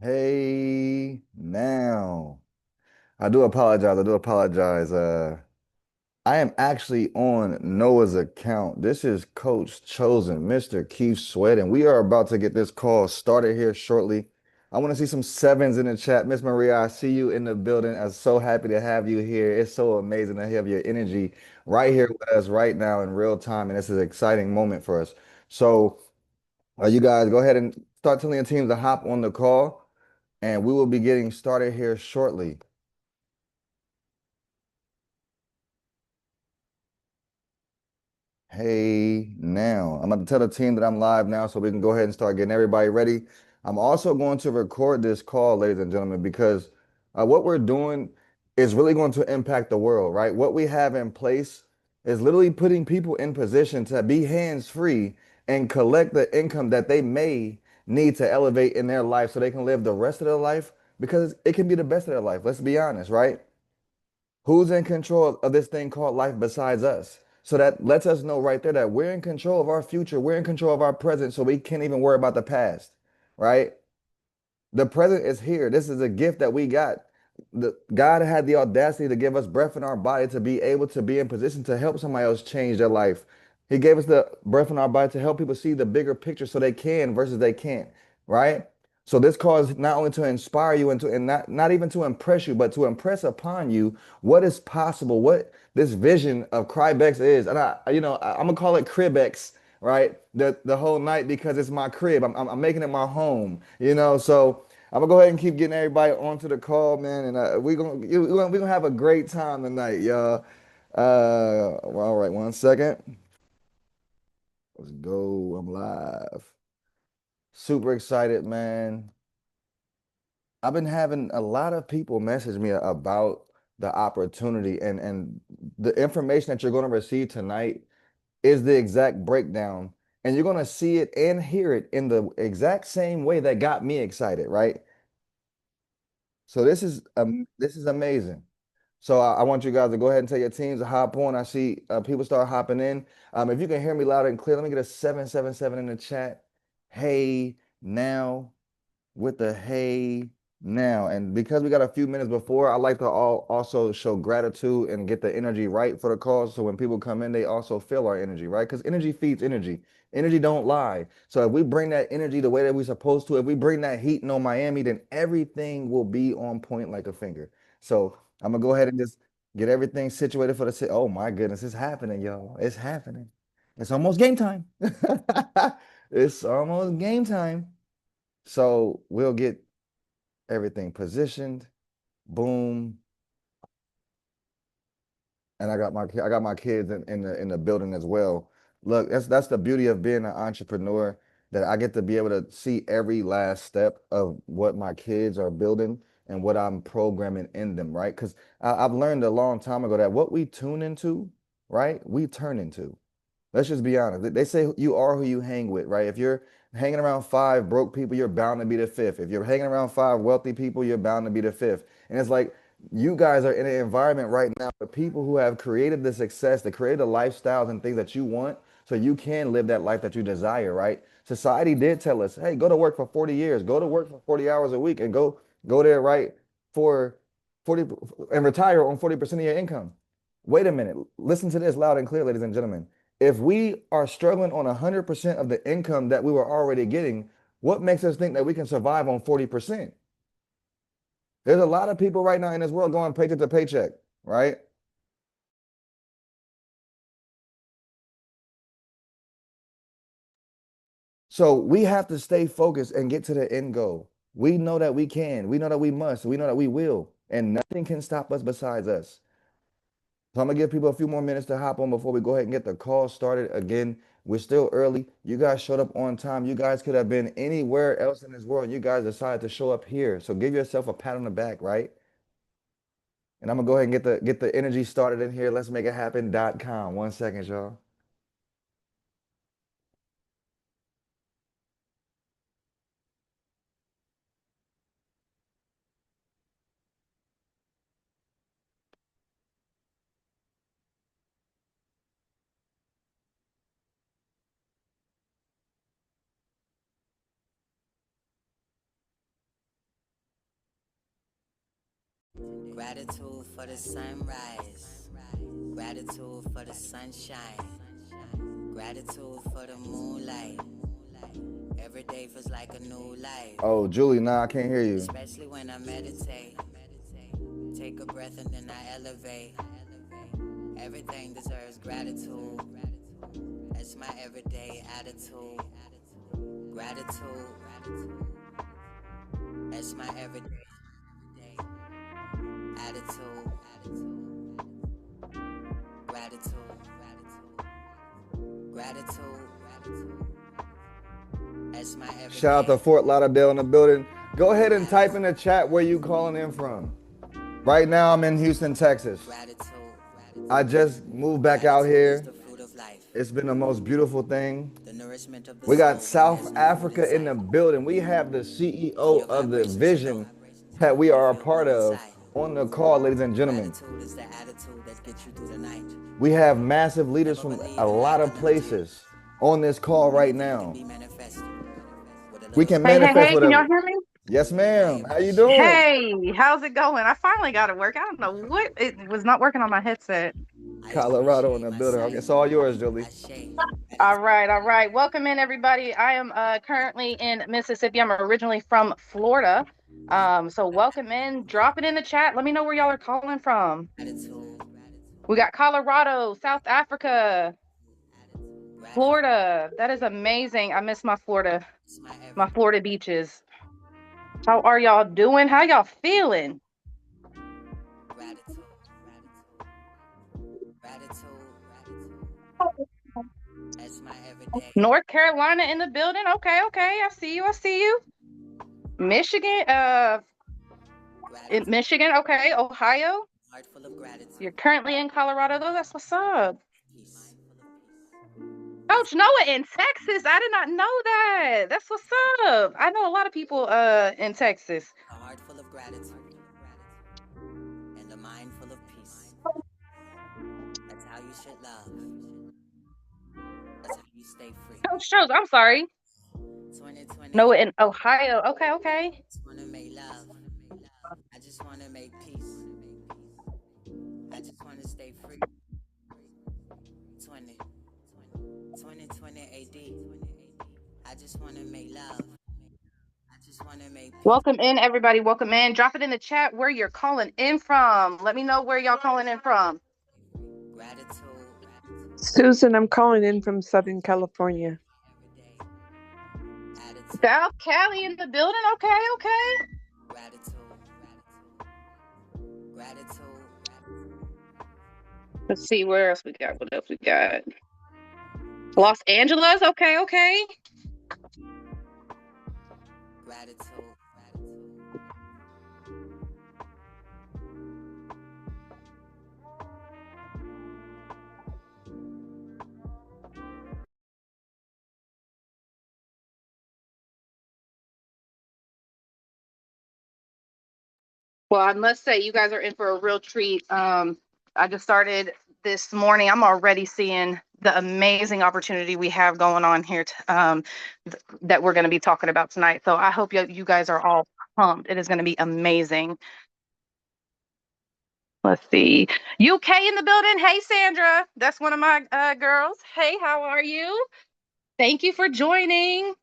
Hey, now. I do apologize. I do apologize. I am actually on Noah's account. This is Coach Chosen, Mr. Keith Sweat, and we are about to get this call started here shortly. I want to see some sevens in the chat. Miss Maria, I see you in the building. I'm so happy to have you here. It's so amazing to have your energy right here with us right now in real time, and this is an exciting moment for us. So, you guys go ahead and start telling your teams to hop on the call, and we will be getting started here shortly. Hey, now I'm about to tell the team that I'm live now so we can go ahead and start getting everybody ready. I'm also going to record this call, ladies and gentlemen, because what we're doing is really going to impact the world, right? What we have in place is literally putting people in position to be hands-free and collect the income that they may need to elevate in their life so they can live the rest of their life because it can be the best of their life. Let's be honest, right? Who's in control of this thing called life besides us? So that lets us know right there that we're in control of our future. We're in control of our present, so we can't even worry about the past, right? The present is here. This is a gift that we got. God had the audacity to give us breath in our body to be able to be in position to help somebody else change their life. He gave us the breath in our body to help people see the bigger picture so they can versus they can't, right? So this call is not only to inspire you and not even to impress you, but to impress upon you what is possible, what this vision of Crybex is. And I'm gonna call it Crybex, right? The whole night because it's my crib. I'm making it my home, So I'm gonna go ahead and keep getting everybody onto the call, man, and we gonna have a great time tonight, y'all. Well, all right, one second. Let's go. I'm live. Super excited, man. I've been having a lot of people message me about the opportunity and the information that you're going to receive tonight is the exact breakdown. And you're going to see it and hear it in the exact same way that got me excited, right? So this is amazing. So I want you guys to go ahead and tell your teams to hop on. I see people start hopping in. If you can hear me loud and clear, let me get a 777 in the chat. Hey, now. With the hey now. And because we got a few minutes before, I like to also show gratitude and get the energy right for the cause. So when people come in, they also feel our energy, right? Because energy feeds energy. Energy don't lie. So if we bring that energy the way that we're supposed to, if we bring that heat on Miami, then everything will be on point like a finger. So I'm gonna go ahead and just get everything situated for the city. Oh my goodness, it's happening, y'all. It's happening. It's almost game time. It's almost game time. So we'll get everything positioned. Boom. And I got my kids in the building as well. Look, that's the beauty of being an entrepreneur, that I get to be able to see every last step of what my kids are building and what I'm programming in them, right? Because I've learned a long time ago that what we tune into, right, we turn into. Let's just be honest. They say you are who you hang with, right? If you're hanging around five broke people, you're bound to be the fifth. If you're hanging around five wealthy people, you're bound to be the fifth. And it's like you guys are in an environment right now with people who have created the success, that created the lifestyles and things that you want, so you can live that life that you desire, right? Society did tell us, hey, go to work for 40 years, go to work for 40 hours a week, and go there, right, for 40 and retire on 40% of your income. Wait a minute. Listen to this loud and clear, ladies and gentlemen. If we are struggling on 100% of the income that we were already getting, what makes us think that we can survive on 40%? There's a lot of people right now in this world going paycheck to paycheck, right? So we have to stay focused and get to the end goal. We know that we can. We know that we must. We know that we will. And nothing can stop us besides us. So I'm gonna give people a few more minutes to hop on before we go ahead and get the call started. Again, we're still early. You guys showed up on time. You guys could have been anywhere else in this world. You guys decided to show up here. So give yourself a pat on the back, right? And I'm gonna go ahead and get the energy started in here. Let's make it happen.com. 1 second, y'all. Gratitude for the sunrise. Gratitude for the sunshine. Gratitude for the moonlight. Every day feels like a new life. Oh, Julie, nah, I can't hear you. Especially when I meditate. Take a breath and then I elevate. Everything deserves gratitude. That's my everyday attitude. Gratitude. That's my everyday attitude. Gratitude. Gratitude. That's my Shout out everyday to Fort Lauderdale in the building. Go ahead and type in the chat where you calling in from. Right now, I'm in Houston, Texas. gratitude. I just moved back out Gratitude is here. the fruit of life, It's been the most beautiful thing. the nourishment of the We got soul when South there's no food Africa in inside. the building. We have the When CEO your of the vibration should low, vision that we you are a feel part blue of inside. on the call, ladies and gentlemen. Gratitude is the attitude that gets you through the night. We have massive leaders Never from believe a in lot lack of unlimited. places on this call right Anything can now. be manifested with a We little can faith. Hey, hey, manifest hey, can whatever. y'all hear me? Yes, I ma'am. How you appreciate doing? Hey, how's it going? I finally got it work. I don't know what it was not working on my headset. I Colorado in appreciate the my building. Okay, sight. it's all yours, Julie. I shake All gratitude. right, all right. Welcome in, everybody. I am currently in Mississippi. I'm originally from Florida. So welcome in. Drop it in the chat. Let me know where y'all are calling from. Gratitude. We got Colorado, South Africa, Gratitude. Florida. That is amazing. I miss It's my my everyday Florida beaches. How are y'all doing? How y'all feeling? gratitude. Gratitude. That's my everyday North Carolina in the building. Okay, okay. I see you. I see you. Michigan, in gratitude. Michigan, okay. Ohio. Heart full of gratitude. You're currently in Colorado, though. That's what's up. Peace. Coach Noah in Texas. I did not know that. That's what's up. I know a lot of people in Texas. A heart full of gratitude and a mind full of peace. That's how you should love. That's how you stay free. Coach Shows, I'm sorry. 2020, Noah in Ohio. Okay, okay. just wanna make love. I just wanna make peace. I just wanna stay free. 20, 2020 AD. I just wanna make love. I just wanna make peace. Welcome in, everybody. Welcome in. Drop it in the chat where you're calling in from. Let me know where y'all calling in from. Gratitude. Susan, I'm calling in from Southern California. Everyday attitude. South Cali in the building. Okay, okay. Gratitude. Gratitude. Let's see where else we got. What else we got? Los Angeles. Okay, okay. Gratitude. Well, I must say, you guys are in for a real treat. I just started this morning. I'm already seeing the amazing opportunity we have going on here that we're going to be talking about tonight. So I hope you guys are all pumped. It is going to be amazing. Let's see. UK in the building. Hey, Sandra. That's one of my girls. Hey, how are you? Thank you for joining.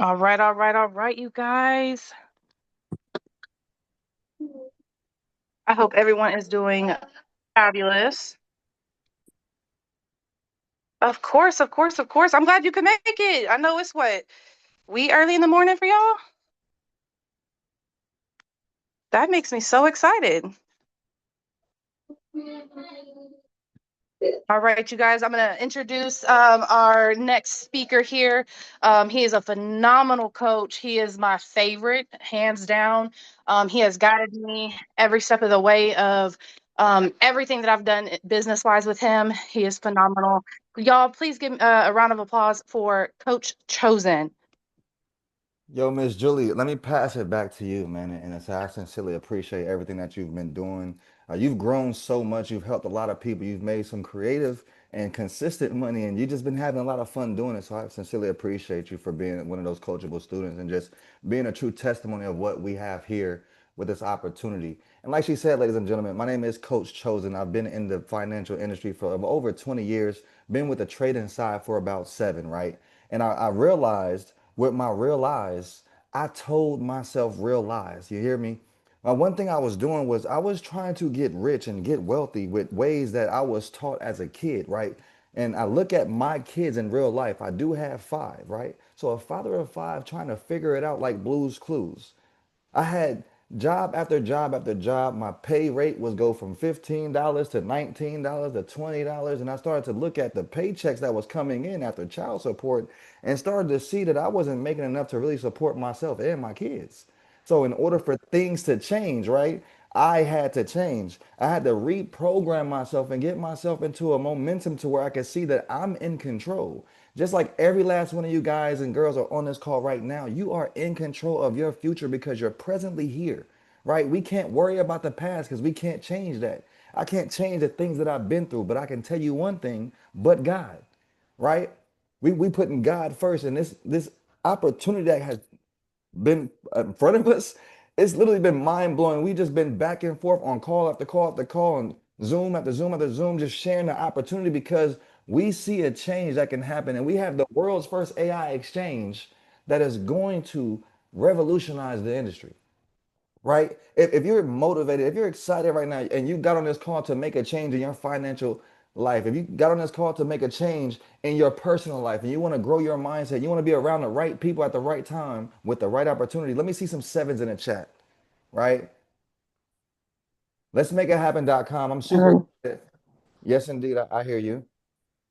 All right, all right, all right, you guys. I hope everyone is doing fabulous. Of course, of course, of course. I'm glad you could make it. I know it's what, we early in the morning for y'all? That makes me so excited. All right, you guys, I'm going to introduce our next speaker here. He is a phenomenal coach. He is my favorite, hands down. He has guided me every step of the way of everything that I've done business wise with him. He is phenomenal. Y'all, please give a round of applause for Coach Chosen. Yo, Miss Julie, let me pass it back to you, man. And it's, I sincerely appreciate everything that you've been doing. You've grown so much. You've helped a lot of people. You've made some creative and consistent money, and you've just been having a lot of fun doing it. So I sincerely appreciate you for being one of those coachable students and just being a true testimony of what we have here with this opportunity. And like she said, ladies and gentlemen, my name is Coach Chosen. I've been in the financial industry for over 20 years, been with the trading side for about 7, right? And I realized with my real eyes, I told myself real lies. You hear me? One thing I was doing was I was trying to get rich and get wealthy with ways that I was taught as a kid, right? And I look at my kids in real life. I do have 5, right? So a father of 5 trying to figure it out like Blue's Clues. I had job after job after job. My pay rate was go from $15 to $19 to $20. And I started to look at the paychecks that was coming in after child support and started to see that I wasn't making enough to really support myself and my kids. So in order for things to change, right, I had to change. I had to reprogram myself and get myself into a momentum to where I could see that I'm in control. Just like every last one of you guys and girls are on this call right now, you are in control of your future because you're presently here, right? We can't worry about the past because we can't change that. I can't change the things that I've been through, but I can tell you one thing, but God, right? We putting God first, and this opportunity that has been in front of us, it's literally been mind blowing. We just been back and forth on call after call after call and Zoom after Zoom after Zoom, just sharing the opportunity because we see a change that can happen. And we have the world's first AI exchange that is going to revolutionize the industry, right? If you're motivated, if you're excited right now and you got on this call to make a change in your financial life, if you got on this call to make a change in your personal life and you want to grow your mindset, you want to be around the right people at the right time with the right opportunity, let me see some sevens in the chat, right? Let's make it happen.com. I'm super excited. Yes, indeed. I hear you.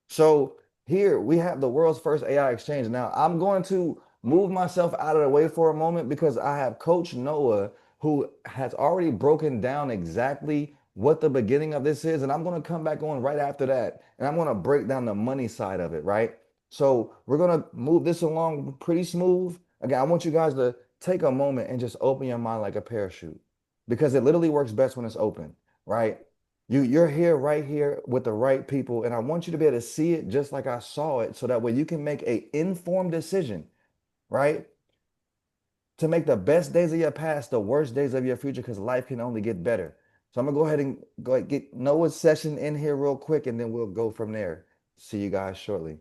So here we have the world's first AI exchange. Now I'm going to move myself out of the way for a moment because I have Coach Noah who has already broken down exactly what the beginning of this is. And I'm going to come back on right after that. And I'm going to break down the money side of it, right? So we're going to move this along pretty smooth. Again, I want you guys to take a moment and just open your mind like a parachute because it literally works best when it's open, right? You're here right here with the right people, and I want you to be able to see it just like I saw it, so that way you can make a informed decision, right? To make the best days of your past the worst days of your future, because life can only get better. So I'm gonna go ahead and get Noah's session in here real quick, and then we'll go from there. See you guys shortly.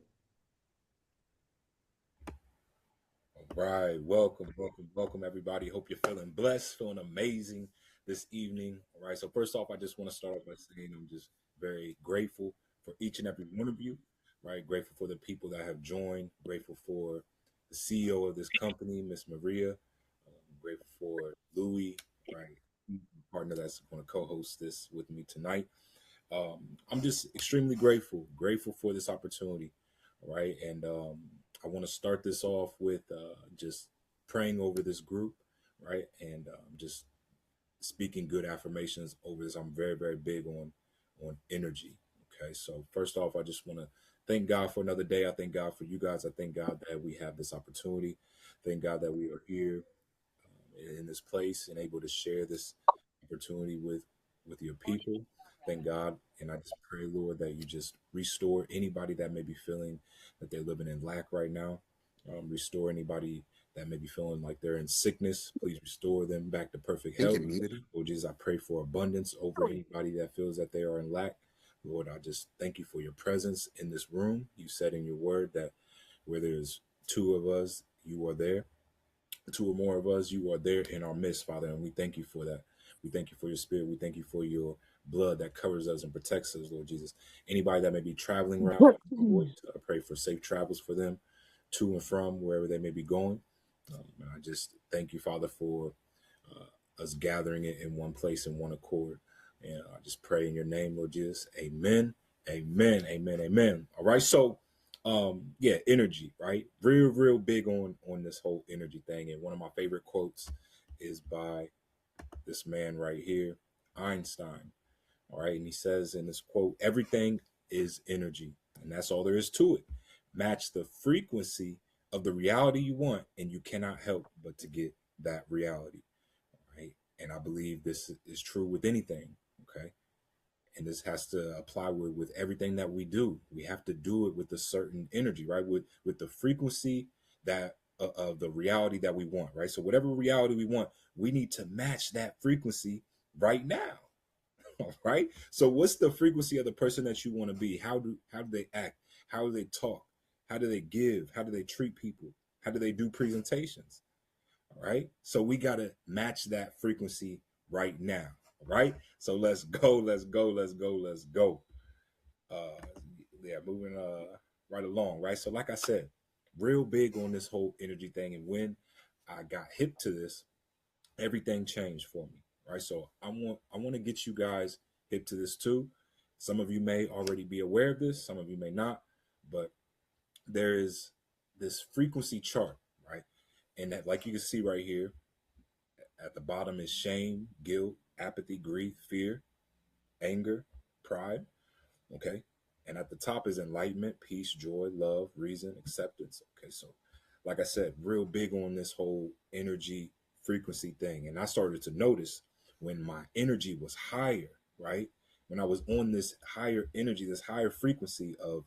All right, welcome, welcome, welcome, everybody. Hope you're feeling blessed, feeling amazing this evening. All right, so first off, I just want to start off by saying I'm just very grateful for each and every one of you. Right, grateful for the people that have joined. Grateful for the CEO of this company, Miss Maria. Grateful for Louis, right, partner that's going to co-host this with me tonight. I'm just extremely grateful, grateful for this opportunity. All right. And I want to start this off with just praying over this group, right? And just speaking good affirmations over this. I'm very, very big on energy. Okay. So first off, I just want to thank God for another day. I thank God for you guys. I thank God that we have this opportunity. Thank God that we are here in this place and able to share this opportunity with your people. Thank God, and I just pray, Lord, that you just restore anybody that may be feeling that they're living in lack right now. Restore anybody that may be feeling like they're in sickness. Please restore them back to perfect Think health. you're muted. Lord Jesus, I pray for abundance over anybody that feels that they are in lack. Lord, I just thank you for your presence in this room. You said in your word that where there's two of us, you are there. Two or more of us, you are there in our midst, Father, and we thank you for that. We thank you for your spirit. We thank you for your blood that covers us and protects us, Lord Jesus. Anybody that may be traveling around my voice, I pray for safe travels for them to and from wherever they may be going. And I just thank you, Father, for us gathering it in one place in one accord. And I just pray in your name, Lord Jesus. Amen. Amen. Amen. Amen. All right. So yeah, energy, right? Real big on this whole energy thing. And one of my favorite quotes is by this man right here, Einstein. All right. And he says in this quote, everything is energy. And that's all there is to it. Match the frequency of the reality you want, and you cannot help but to get that reality. Right. And I believe this is true with anything. Okay. And this has to apply with everything that we do. We have to do it with a certain energy, right? With the frequency that of the reality that we want, right? So whatever reality we want, we need to match that frequency right now. Right? So what's the frequency of the person that you want to be? How do they act? How do they talk? How do they give? How do they treat people? How do they do presentations? All right? So we got to match that frequency right now. All right? So let's go, let's go, let's go, let's go. Uh yeah, moving right along, right? So like I said, real big on this whole energy thing, and when I got hip to this, everything changed for me, right? So I want to get you guys hip to this too. Some of you may already be aware of this, some of you may not, but there is this frequency chart, right? And that, like you can see right here, at the bottom is shame, guilt, apathy, grief, fear, anger, pride. Okay. And at the top is enlightenment, peace, joy, love, reason, acceptance. Okay. So, like I said, real big on this whole energy frequency thing. And I started to notice when my energy was higher, right? When I was on this higher energy, this higher frequency of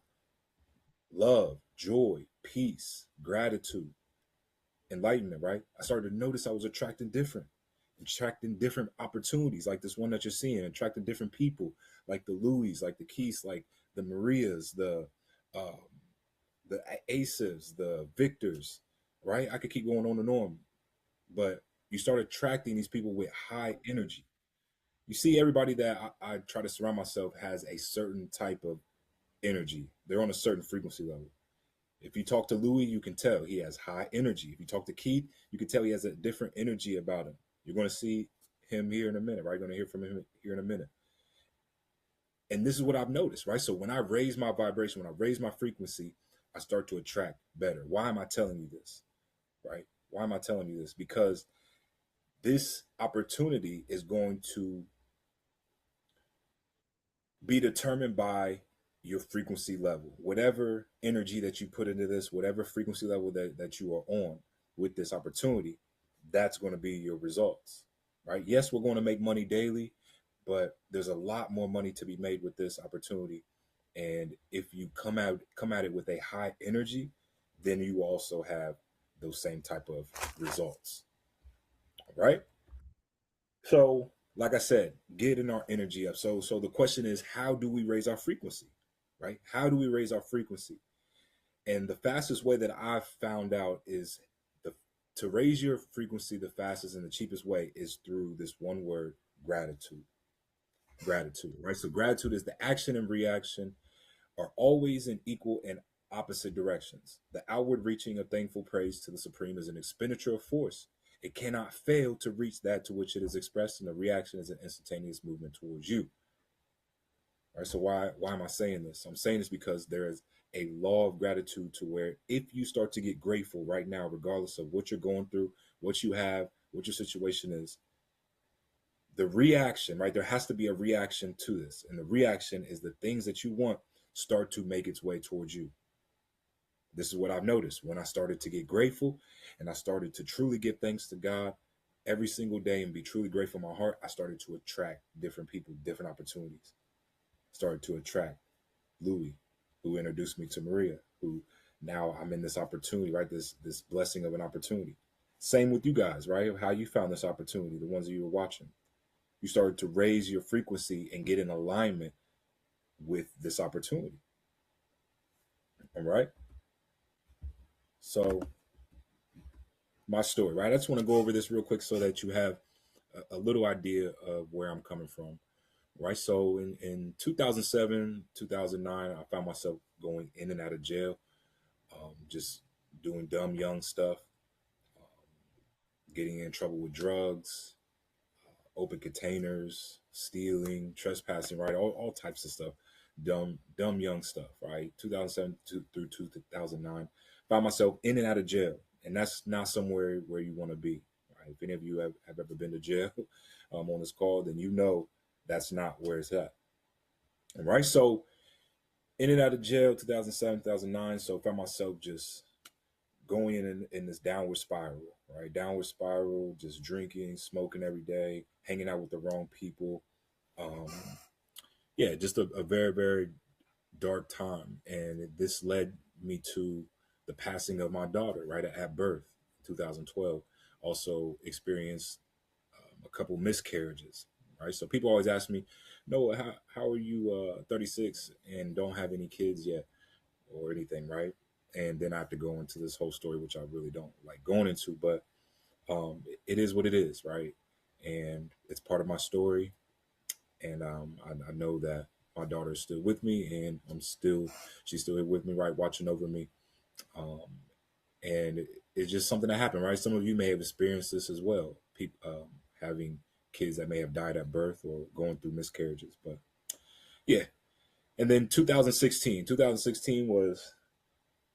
love, joy, peace, gratitude, enlightenment, right? I started to notice I was attracting different opportunities, like this one that you're seeing, attracting different people, like the Louis, like the Keiths, like the Marias, um, the Aces, the Victors, right? I could keep going on and on, but you start attracting these people with high energy. You see, everybody that I try to surround myself has a certain type of energy. They're on a certain frequency level. If you talk to Louis, you can tell he has high energy. If you talk to Keith, you can tell he has a different energy about him. You're going to see him here in a minute, right? You're going to hear from him here in a minute. And this is what I've noticed, right? So when I raise my vibration, when I raise my frequency, I start to attract better. Why am I telling you this, right? Why am I telling you this? Because this opportunity is going to be determined by your frequency level. Whatever energy that you put into this, whatever frequency level that you are on with this opportunity, that's going to be your results. Right? Yes, we're going to make money daily, but there's a lot more money to be made with this opportunity. And if you come at it with a high energy, then you also have those same type of results. Right? So, like I said, getting our energy up. So the question is, how do we raise our frequency? Right? How do we raise our frequency? And the fastest way that I've found out is the to raise your frequency the fastest and the cheapest way is through this one word, gratitude. Gratitude, right? So gratitude is the action and reaction are always in equal and opposite directions. The outward reaching of thankful praise to the Supreme is an expenditure of force. It cannot fail to reach that to which it is expressed, and the reaction is an instantaneous movement towards you. All right. So why am I saying this? I'm saying this because there is a law of gratitude to where if you start to get grateful right now, regardless of what you're going through, what you have, what your situation is, the reaction, right? There has to be a reaction to this. And the reaction is the things that you want start to make its way towards you. This is what I've noticed when I started to get grateful and I started to truly give thanks to God every single day and be truly grateful in my heart. I started to attract different people, different opportunities. Started to attract Louis, who introduced me to Maria, who now I'm in this opportunity, right? This blessing of an opportunity. Same with you guys, right? How you found this opportunity, the ones that you were watching. You started to raise your frequency and get in alignment with this opportunity. All right. So my story, right? I just want to go over this real quick so that you have a little idea of where I'm coming from, right? So in 2007, 2009, I found myself going in and out of jail, just doing dumb young stuff, getting in trouble with drugs, open containers, stealing, trespassing, right? All types of stuff, dumb young stuff, right? 2007 through 2009, found myself in and out of jail, and that's not somewhere where you want to be. Right? If any of you have ever been to jail on this call, then you know that's not where it's at. All right, so in and out of jail, 2007, 2009. So found myself just going in this downward spiral, right? Downward spiral, just drinking, smoking every day, hanging out with the wrong people, um, yeah, just a very, very dark time. And this led me to the passing of my daughter right at birth, 2012. Also experienced a couple miscarriages, right? So people always ask me, Noah, how are you 36 and don't have any kids yet or anything, right? And then I have to go into this whole story, which I really don't like going into, but it is what it is, right? And it's part of my story. And I know that my daughter is still with me, and she's still here with me, right, watching over me. Um, and it's just something that happened, right? Some of you may have experienced this as well, having kids that may have died at birth or going through miscarriages. But yeah, and then 2016 was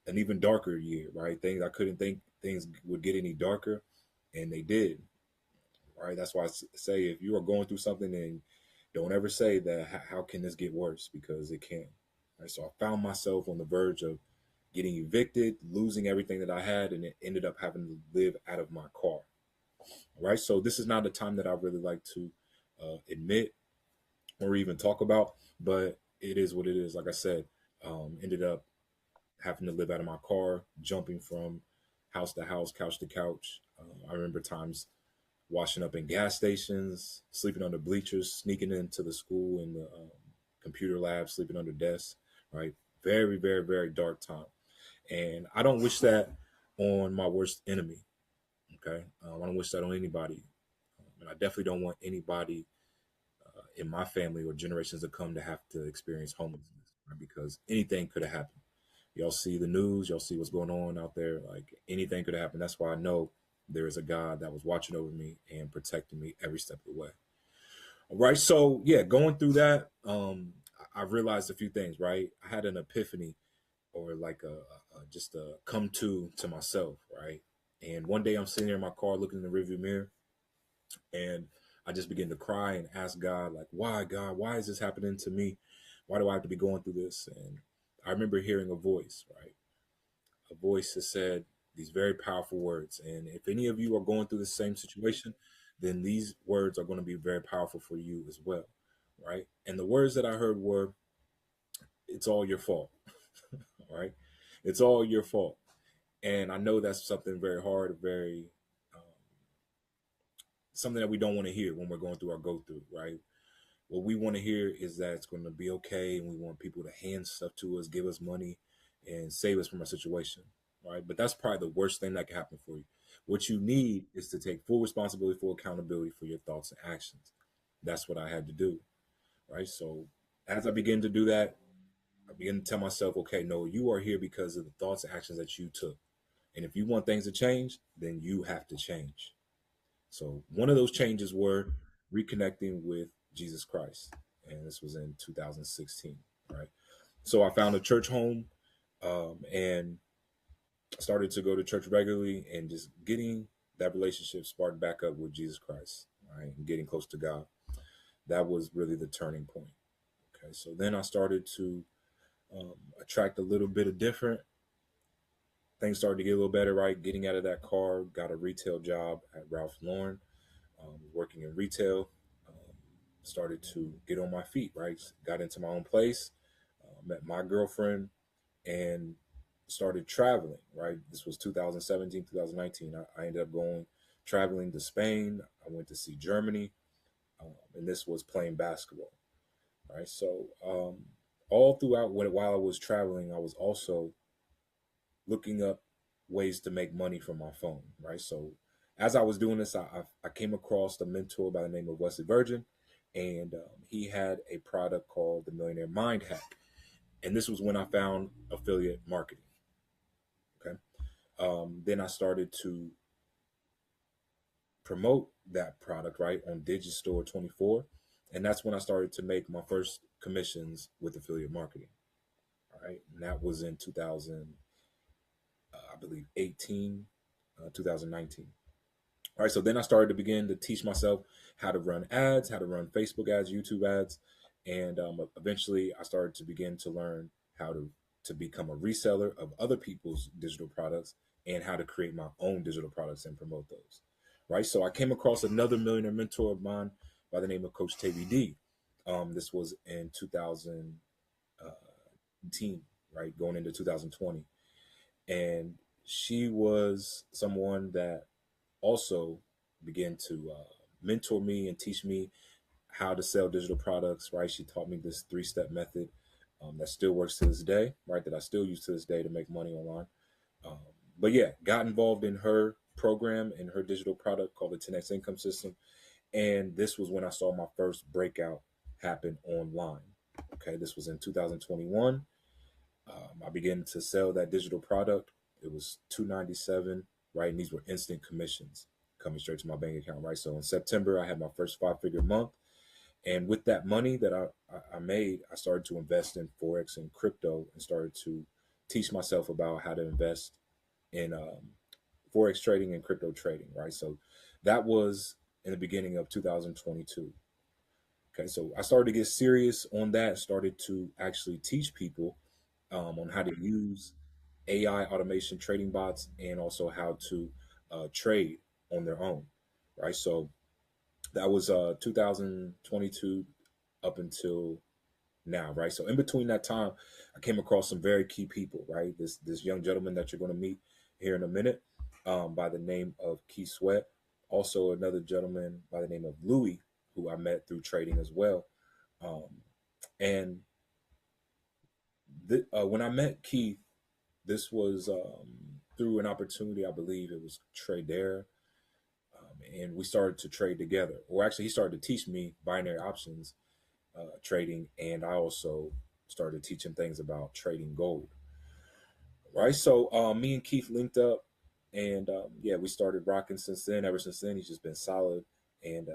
an even darker year, right? Things I couldn't think things would get any darker, and they did, right? That's why say if you are going through something, and don't ever say that how can this get worse, because it can. Right? So I found myself on the verge of getting evicted, losing everything that I had, and it ended up having to live out of my car. Right. So this is not a time that I really like to admit or even talk about, but it is what it is. Like I said, ended up having to live out of my car, jumping from house to house, couch to couch. I remember times washing up in gas stations, sleeping under bleachers, sneaking into the school in the computer lab, sleeping under desks. Right. Very, very, very dark time. And I don't wish that on my worst enemy. Okay. I don't wish that on anybody. And I definitely don't want anybody in my family or generations to come to have to experience homelessness, right? Because anything could have happened. Y'all see the news, y'all see what's going on out there. Like anything could have happened. That's why I know there is a God that was watching over me and protecting me every step of the way. All right. So yeah, going through that, I realized a few things, right? I had an epiphany, or like just a come to myself, right? And one day I'm sitting there in my car looking in the rearview mirror, and I just begin to cry and ask God, like, why, God, why is this happening to me? Why do I have to be going through this? And I remember hearing a voice, right? A voice that said these very powerful words. And if any of you are going through the same situation, then these words are going to be very powerful for you as well, right? And the words that I heard were, it's all your fault, right? It's all your fault. And I know that's something very hard, very um, something that we don't want to hear when we're going through our go through, right? What we want to hear is that it's going to be okay, and we want people to hand stuff to us, give us money, and save us from a situation, right? But that's probably the worst thing that can happen for you. What you need is to take full responsibility for accountability for your thoughts and actions. That's what I had to do, right? So as I begin to do that, I begin to tell myself, okay, no, you are here because of the thoughts and actions that you took. And if you want things to change, then you have to change. So one of those changes were reconnecting with Jesus Christ. And this was in 2016, right? So I found a church home and started to go to church regularly, and just getting that relationship sparked back up with Jesus Christ, right? And getting close to God. That was really the turning point. Okay. So then I started to attract a little bit of different things, started to get a little better, right? Getting out of that car, got a retail job at Ralph Lauren, working in retail, um, started to get on my feet, right? Got into my own place, met my girlfriend, and started traveling, right? This was 2017, 2019. I ended up going traveling to Spain. I went to see Germany, and this was playing basketball, right? So, all throughout while I was traveling, I was also looking up ways to make money from my phone, right? So as I was doing this, I came across a mentor by the name of Wesley Virgin, and he had a product called the Millionaire Mind Hack. And this was when I found affiliate marketing. Okay. Then I started to promote that product, right, on Digistore 24. And that's when I started to make my first commissions with affiliate marketing. All right. And that was in 2000, I believe, 18, 2019. All right, so then I started to begin to teach myself how to run ads, how to run Facebook ads, YouTube ads, and eventually I started to begin to learn how to become a reseller of other people's digital products, and how to create my own digital products and promote those. Right, so I came across another millionaire mentor of mine by the name of Coach TVD, This was in 2010, right, going into 2020, and she was someone that also began to mentor me and teach me how to sell digital products. Right, she taught me this three-step method that still works to this day. Right, that I still use to this day to make money online. Um, but yeah, got involved in her program and her digital product called the 10x Income System, and this was when I saw my first breakout happen online. Okay, this was in 2021. I began to sell that digital product. It was 297, right? And these were instant commissions coming straight to my bank account, right? So in September, I had my first 5-figure month. And with that money that I made, I started to invest in Forex and crypto and started to teach myself about how to invest in Forex trading and crypto trading, right? So that was in the beginning of 2022. Okay, so I started to get serious on that, started to actually teach people on how to use AI automation trading bots and also how to trade on their own, right? So that was 2022 up until now, right? So in between that time, I came across some very key people, right? This young gentleman that you're going to meet here in a minute, by the name of Keith Sweat. Also another gentleman by the name of Louis, who I met through trading as well. Um, and when I met Keith, this was through an opportunity. I believe it was Trader, and we started to trade together. Or actually, he started to teach me binary options trading, and I also started teaching things about trading gold. Right. So me and Keith linked up, and yeah, we started rocking since then. Ever since then, he's just been solid, and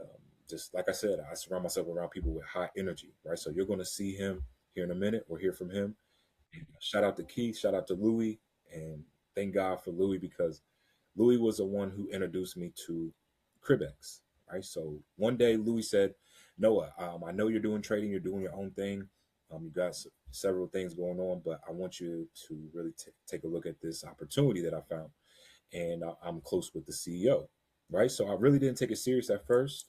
just like I said, I surround myself around people with high energy. Right. So you're going to see him here in a minute, or hear from him. Shout out to Keith. Shout out to Louis, and thank God for Louis, because Louis was the one who introduced me to Crybex. Right. So one day Louis said, "Noah, I know you're doing trading. You're doing your own thing. You got several things going on, but I want you to really take a look at this opportunity that I found." And I'm close with the CEO. Right. So I really didn't take it serious at first.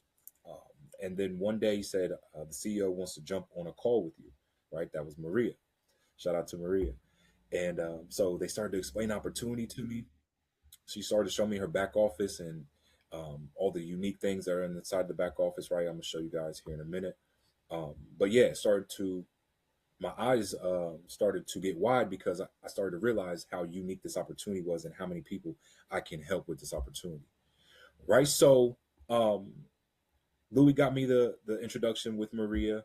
Um, and then one day he said, the CEO wants to jump on a call with you. Right. That was Maria. Shout out to Maria. And so they started to explain opportunity to me. She started to show me her back office and all the unique things that are inside the back office. Right, I'm gonna show you guys here in a minute. But yeah, it started to my eyes started to get wide, because I started to realize how unique this opportunity was and how many people I can help with this opportunity. Right, so um, Louis got me the introduction with Maria.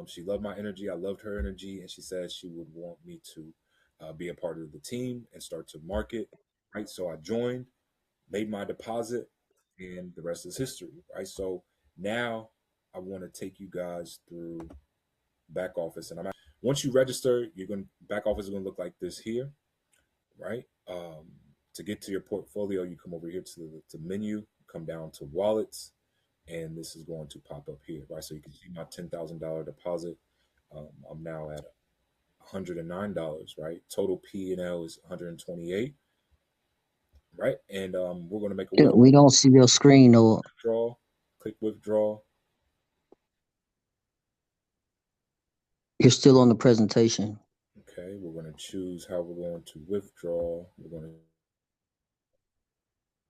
She loved my energy. I loved her energy, and she said she would want me to be a part of the team and start to market. Right, so I joined, made my deposit, and the rest is history. Right, so now I want to take you guys through back office, and once you register, you're going back office is going to look like this here. Right, to get to your portfolio, you come over here to the menu, come down to wallets, and this is going to pop up here, right? So you can see my $10,000 deposit. I'm now at $109, right? Total P and L is 128, right? And we're going to make a Yeah, we don't see your screen, Noah. withdrawal. Click withdraw. You're still on the presentation. Okay, we're going to choose how we're going to withdraw. We're going to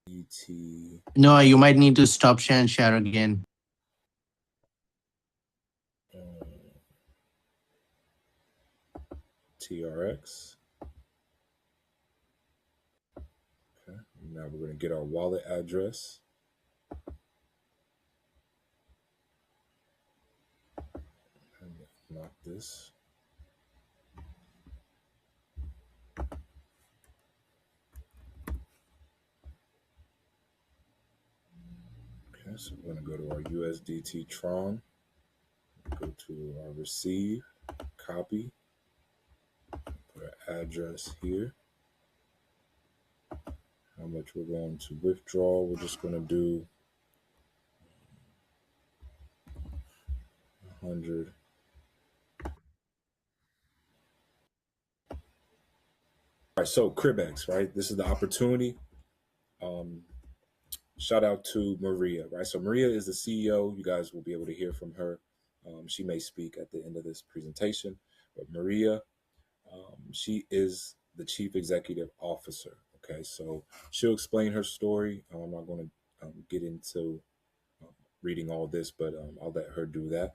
ET. No, you might need to stop share and share again. TRX. Okay, now we're going to get our wallet address. Lock this. Okay, so we're going to go to our USDT Tron, go to our receive, copy, put our address here. How much we're going to withdraw, we're just going to do 100. All right, so Crybex, right? This is the opportunity. Shout out to Maria, right? So Maria is the CEO. You guys will be able to hear from her She may speak at the end of this presentation. But Maria, she is the Chief Executive Officer. Okay, so she'll explain her story. I'm not going to get into um, reading all this, but I'll let her do that.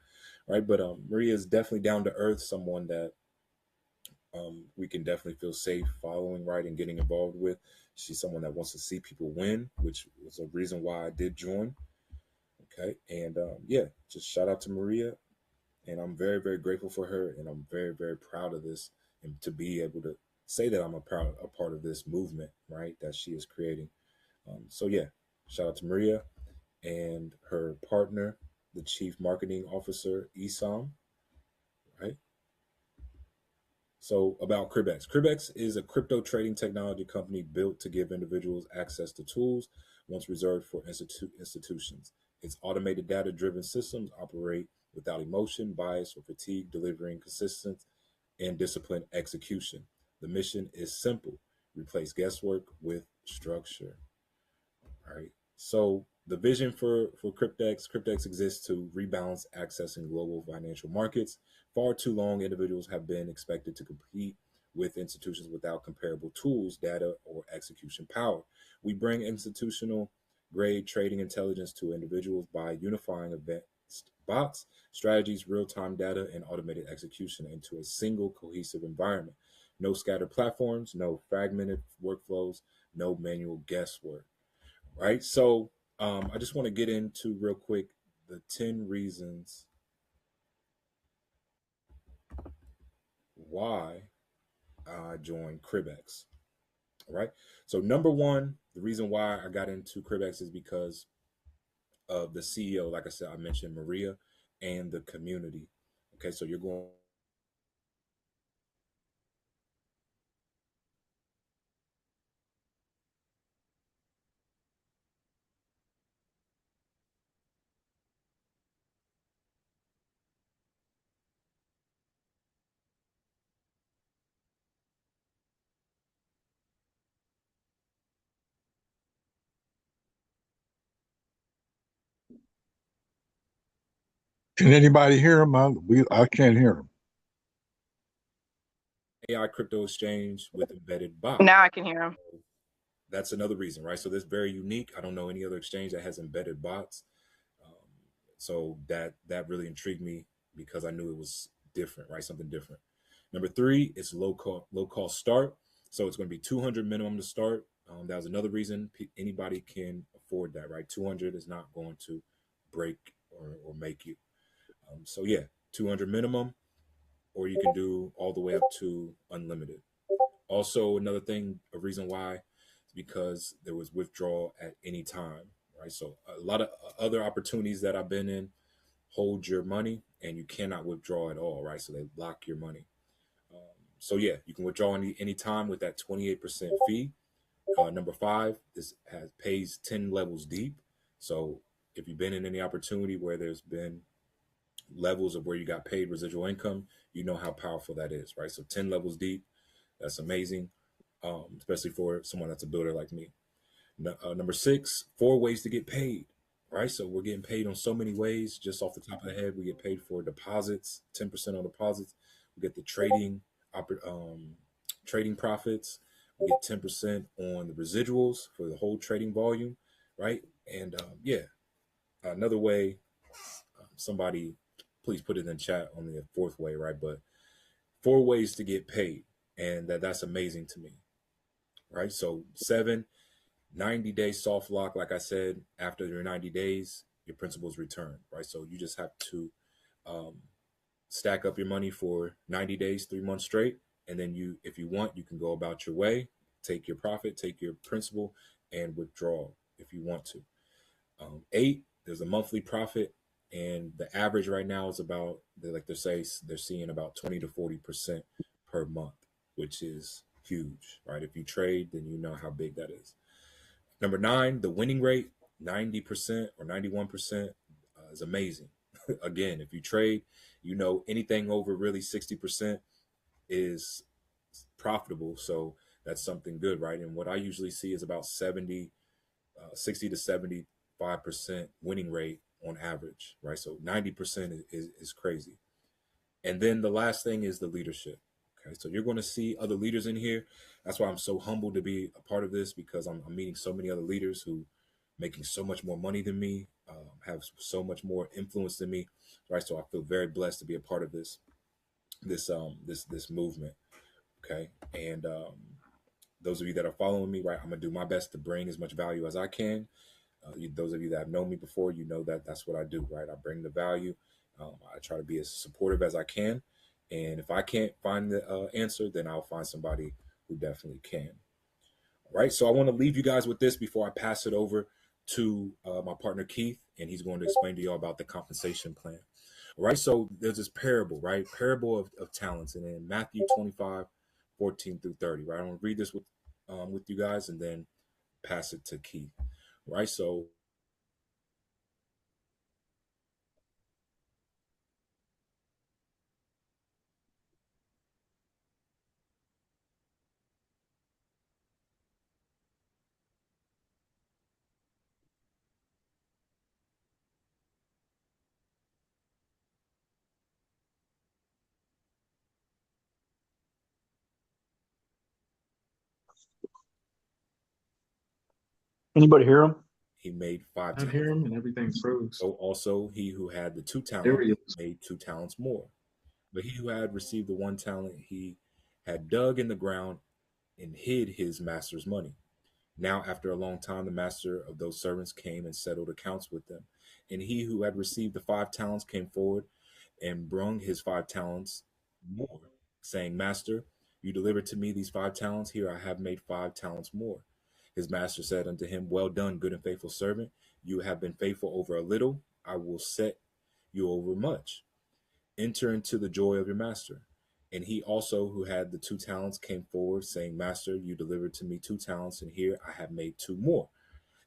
Right, but Maria is definitely down to earth, someone that we can definitely feel safe following, right, and getting involved with. She's someone that wants to see people win, which was a reason why I did join. Okay, and yeah, just shout out to Maria, and I'm very, very grateful for her, and I'm very, very proud of this, and to be able to say that I'm a part of this movement, right, that she is creating. So yeah, shout out to Maria and her partner, the Chief Marketing Officer, Isam, right? So about Crybex. Crybex is a crypto trading technology company built to give individuals access to tools once reserved for institutions. Its automated data-driven systems operate without emotion, bias, or fatigue, delivering consistent and disciplined execution. The mission is simple: replace guesswork with structure. All right. So the vision for Cryptex exists to rebalance access in global financial markets. Far too long, individuals have been expected to compete with institutions without comparable tools, data, or execution power. We bring institutional grade trading intelligence to individuals by unifying advanced bots, strategies, real-time data, and automated execution into a single cohesive environment. No scattered platforms, no fragmented workflows, no manual guesswork, right? So I just want to get into real quick the 10 reasons why I joined Crybex. All right. So number one, the reason why I got into Crybex is because of the CEO. Like I said, I mentioned Maria and the community. Okay, so you're going Can anybody hear him? I can't hear him. AI crypto exchange with embedded bots. Now I can hear him. That's another reason, right? So this is very unique. I don't know any other exchange that has embedded bots. Um, so that really intrigued me because I knew it was different, right? Something different. Number three, it's low cost start. So it's going to be 200 minimum to start. That was another reason anybody can afford that, right? 200 is not going to break or make you. So yeah, 200 minimum, or you can do all the way up to unlimited. Also, another thing, a reason why, is because there was withdrawal at any time, right? So a lot of other opportunities that I've been in hold your money and you cannot withdraw at all, right? So they lock your money. So yeah, you can withdraw any time with that 28% fee. Number five, this has pays 10 levels deep. So if you've been in any opportunity where there's been levels of where you got paid residual income, you know how powerful that is, right? So 10 levels deep, that's amazing, especially for someone that's a builder like me. Number six, four ways to get paid, right? So we're getting paid on so many ways. Just off the top of the head, we get paid for deposits, 10% on deposits. We get the trading profits. We get 10% on the residuals for the whole trading volume, right? And yeah, another way, somebody please put it in chat on the fourth way, right? But four ways to get paid, and that's amazing to me, right? So seven, 90-day soft lock. Like I said, after your 90 days, your principal's return, right? So you just have to um, stack up your money for 90 days, 3 months straight. And then if you want, you can go about your way, take your profit, take your principal, and withdraw if you want to. Eight, there's a monthly profit, and the average right now is about, they're seeing about 20 to 40% per month, which is huge, right? If you trade, then you know how big that is. Number nine, the winning rate, 90% or 91%, is amazing. Again, if you trade, you know anything over really 60% is profitable. So that's something good, right? And what I usually see is about 60 to 75% winning rate on average, right? So 90% is crazy. And then the last thing is the leadership. Okay, so you're going to see other leaders in here. That's why I'm so humbled to be a part of this, because I'm meeting so many other leaders who making so much more money than me, have so much more influence than me, right? So I feel very blessed to be a part of this movement. Okay, and those of you that are following me, right, I'm gonna do my best to bring as much value as I can. Those of you that have known me before, you know that that's what I do, right? I bring the value. I try to be as supportive as I can, and if I can't find the answer, then I'll find somebody who definitely can. All right. So I want to leave you guys with this before I pass it over to my partner Keith, and he's going to explain to y'all about the compensation plan. All right. So there's this parable, right? Parable of talents, and in Matthew 25:14 through 30. Right. I'm gonna read this with you guys, and then pass it to Keith. Right. So Anybody hear him? he made five I hear talents. him and everything froze. So also he who had the two There talents he is. made 2 talents more. But he who had received the 1 talent, he had dug in the ground and hid his master's money. Now, after a long time, the master of those servants came and settled accounts with them. And he who had received the 5 talents came forward and brung his 5 talents more, saying, Master, you delivered to me these 5 talents. Here I have made 5 talents more. His master said unto him, Well done, good and faithful servant. You have been faithful over a little. I will set you over much. Enter into the joy of your master. And he also, who had the 2 talents, came forward, saying, Master, you delivered to me 2 talents, and here I have made 2 more.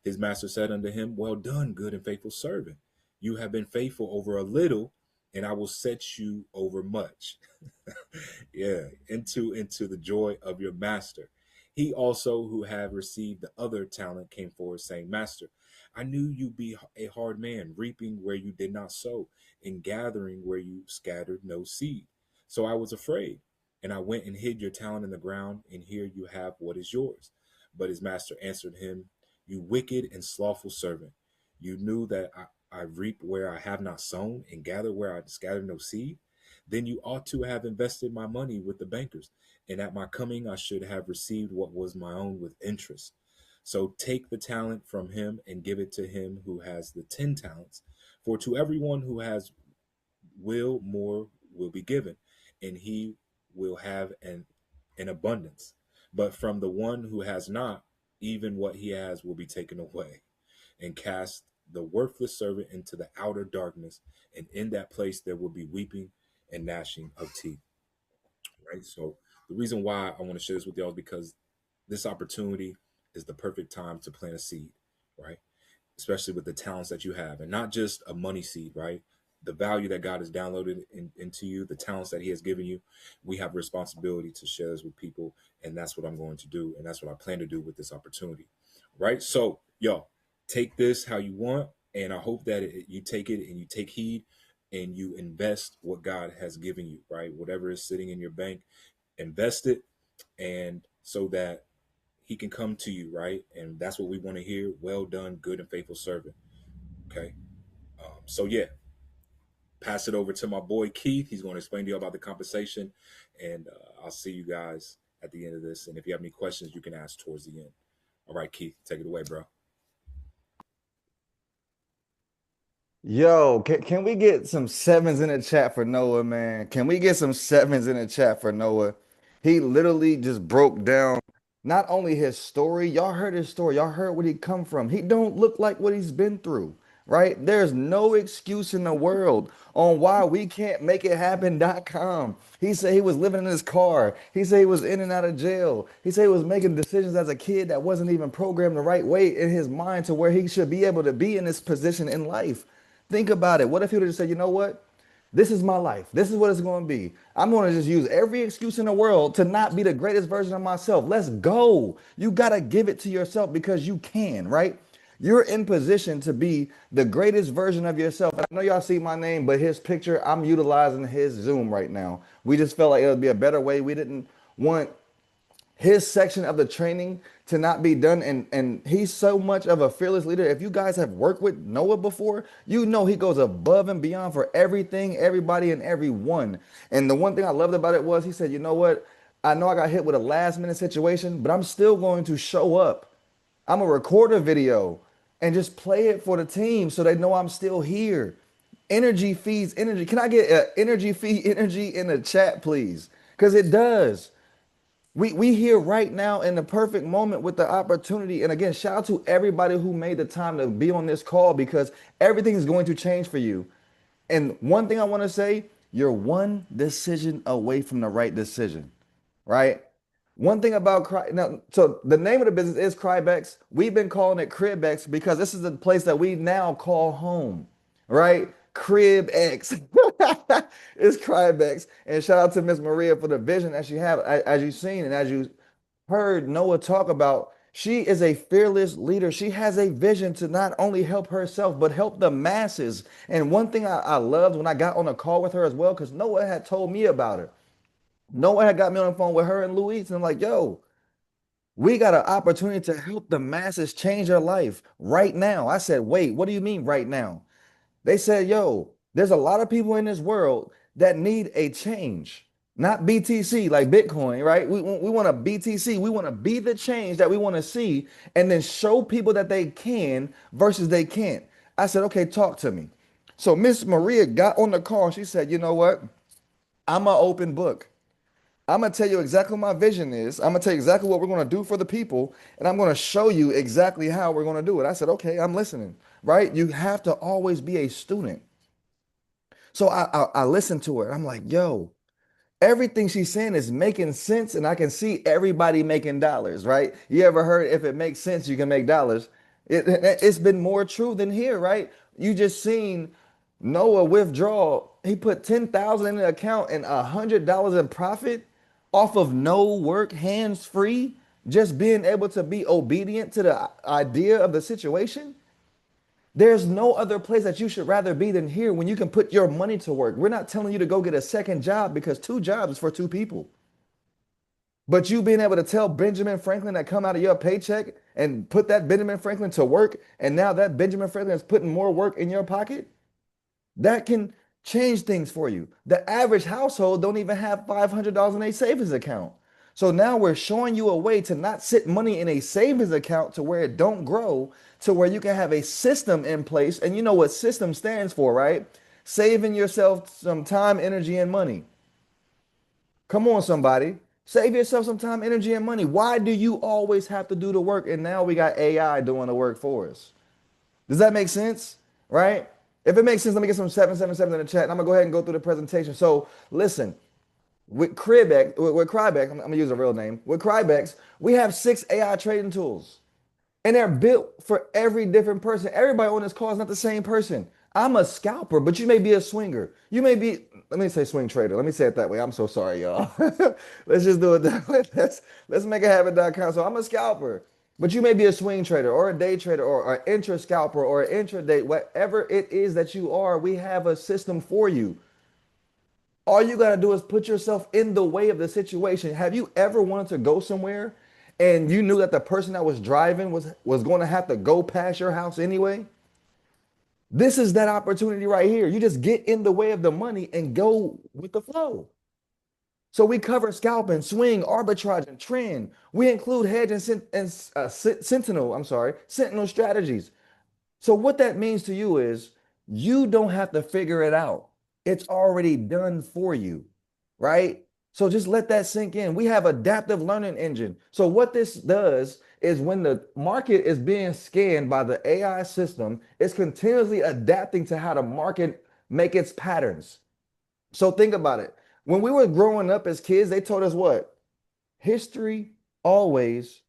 His master said unto him, Well done, good and faithful servant. You have been faithful over a little, and I will set you over much. Yeah, into the joy of your master. He also, who had received the other talent, came forward, saying, Master, I knew you be a hard man, reaping where you did not sow, and gathering where you scattered no seed. So I was afraid, and I went and hid your talent in the ground, and here you have what is yours. But his master answered him, You wicked and slothful servant, you knew that I reap where I have not sown, and gather where I scattered no seed. Then you ought to have invested my money with the bankers, and at my coming I should have received what was my own with interest. So take the talent from him and give it to him who has the 10 talents. For to everyone who has will more will be given, and he will have an abundance. But from the one who has not, even what he has will be taken away. And cast the worthless servant into the outer darkness, and in that place there will be weeping and gnashing of teeth. Right. So the reason why I want to share this with y'all is because this opportunity is the perfect time to plant a seed, right? Especially with the talents that you have, and not just a money seed, right? The value that God has downloaded into you, the talents that He has given you, we have a responsibility to share this with people, and that's what I'm going to do, and that's what I plan to do with this opportunity, right? So, y'all, take this how you want, and I hope that you take it and you take heed and you invest what God has given you, right? Whatever is sitting in your bank, invest it, and so that He can come to you, right? And that's what we want to hear. Well done, good and faithful servant. Okay. So yeah, pass it over to my boy Keith. He's going to explain to you about the compensation, and I'll see you guys at the end of this. And if you have any questions, you can ask towards the end. All right, Keith, take it away, bro. Yo, can we get some sevens in the chat for Noah, man? Can we get some sevens in the chat for Noah? He literally just broke down not only his story, y'all heard his story, y'all heard where he come from. He don't look like what he's been through, right? There's no excuse in the world on why we can't make it happen.com. He said he was living in his car. He said he was in and out of jail. He said he was making decisions as a kid that wasn't even programmed the right way in his mind to where he should be able to be in this position in life. Think about it. What if he would have just said, you know what? This is my life. This is what it's going to be. I'm going to just use every excuse in the world to not be the greatest version of myself. Let's go. You got to give it to yourself because you can, right? You're in position to be the greatest version of yourself. I know y'all see my name, but his picture, I'm utilizing his Zoom right now. We just felt like it would be a better way. We didn't want his section of the training to not be done, and he's so much of a fearless leader. If you guys have worked with Noah before, you know he goes above and beyond for everything, everybody, and everyone. And the one thing I loved about it was he said, you know what, I know I got hit with a last minute situation, but I'm still going to show up. I'm gonna record a video and just play it for the team so they know I'm still here. Energy feeds energy. Can I get energy feed energy in the chat, please? Because it does. We here right now in the perfect moment with the opportunity. And again, shout out to everybody who made the time to be on this call because everything is going to change for you. And one thing I want to say, you're one decision away from the right decision, right? One thing about now, so the name of the business is Crybex. We've been calling it Crybex because this is the place that we now call home, right? Crybex. It's Crybex. And shout out to Miss Maria for the vision that she had, as you've seen and as you heard Noah talk about. She is a fearless leader. She has a vision to not only help herself, but help the masses. And one thing I loved when I got on a call with her as well, because Noah had told me about her. Noah had got me on the phone with her and Luis, and I'm like, yo, we got an opportunity to help the masses change their life right now. I said, wait, what do you mean right now? They said, yo, there's a lot of people in this world that need a change, not BTC like Bitcoin, right? We want a BTC. We want to be the change that we want to see and then show people that they can versus they can't. I said, okay, talk to me. So Miss Maria got on the call. She said, you know what? I'm an open book. I'm gonna tell you exactly what my vision is. I'm gonna tell you exactly what we're gonna do for the people, and I'm gonna show you exactly how we're gonna do it. I said, okay, I'm listening, right? You have to always be a student. So I listened to her. I'm like, yo, everything she's saying is making sense, and I can see everybody making dollars, right? You ever heard if it makes sense, you can make dollars? It's been more true than here, right? You just seen Noah withdraw. He put 10,000 in the account and $100 in profit off of no work, hands free, just being able to be obedient to the idea of the situation. There's no other place that you should rather be than here when you can put your money to work. We're not telling you to go get a second job because two jobs is for two people. But you being able to tell Benjamin Franklin that come out of your paycheck and put that Benjamin Franklin to work, and now that Benjamin Franklin is putting more work in your pocket, that can change things for you. The average household don't even have $500 in a savings account. So now we're showing you a way to not sit money in a savings account to where it don't grow, to where you can have a system in place. And you know what system stands for, right? Saving yourself some time, energy, and money. Come on, somebody. Save yourself some time, energy, and money. Why do you always have to do the work? And now we got AI doing the work for us. Does that make sense? Right? If it makes sense, let me get some 777 in the chat. And I'm gonna go ahead and go through the presentation. So listen, with Crybex, I'm gonna use a real name. With Crybex, we have 6 AI trading tools. And they're built for every different person. Everybody on this call is not the same person. I'm a scalper, but you may be a swinger. You may be, let me say swing trader. Let me say it that way. I'm so sorry, y'all. Let's just do it that way. Let's make a habit.com. So I'm a scalper, but you may be a swing trader or a day trader or an intra scalper or an intraday, whatever it is that you are, we have a system for you. All you got to do is put yourself in the way of the situation. Have you ever wanted to go somewhere and you knew that the person that was driving was going to have to go past your house anyway? This is that opportunity right here. You just get in the way of the money and go with the flow. So we cover scalping, swing, arbitrage, and trend. We include hedge and sentinel. I'm sorry, sentinel strategies. So what that means to you is you don't have to figure it out. It's already done for you, right? So just let that sink in. We have adaptive learning engine. So what this does is when the market is being scanned by the AI system, it's continuously adapting to how the market make its patterns. So think about it. When we were growing up as kids, they told us what? History always,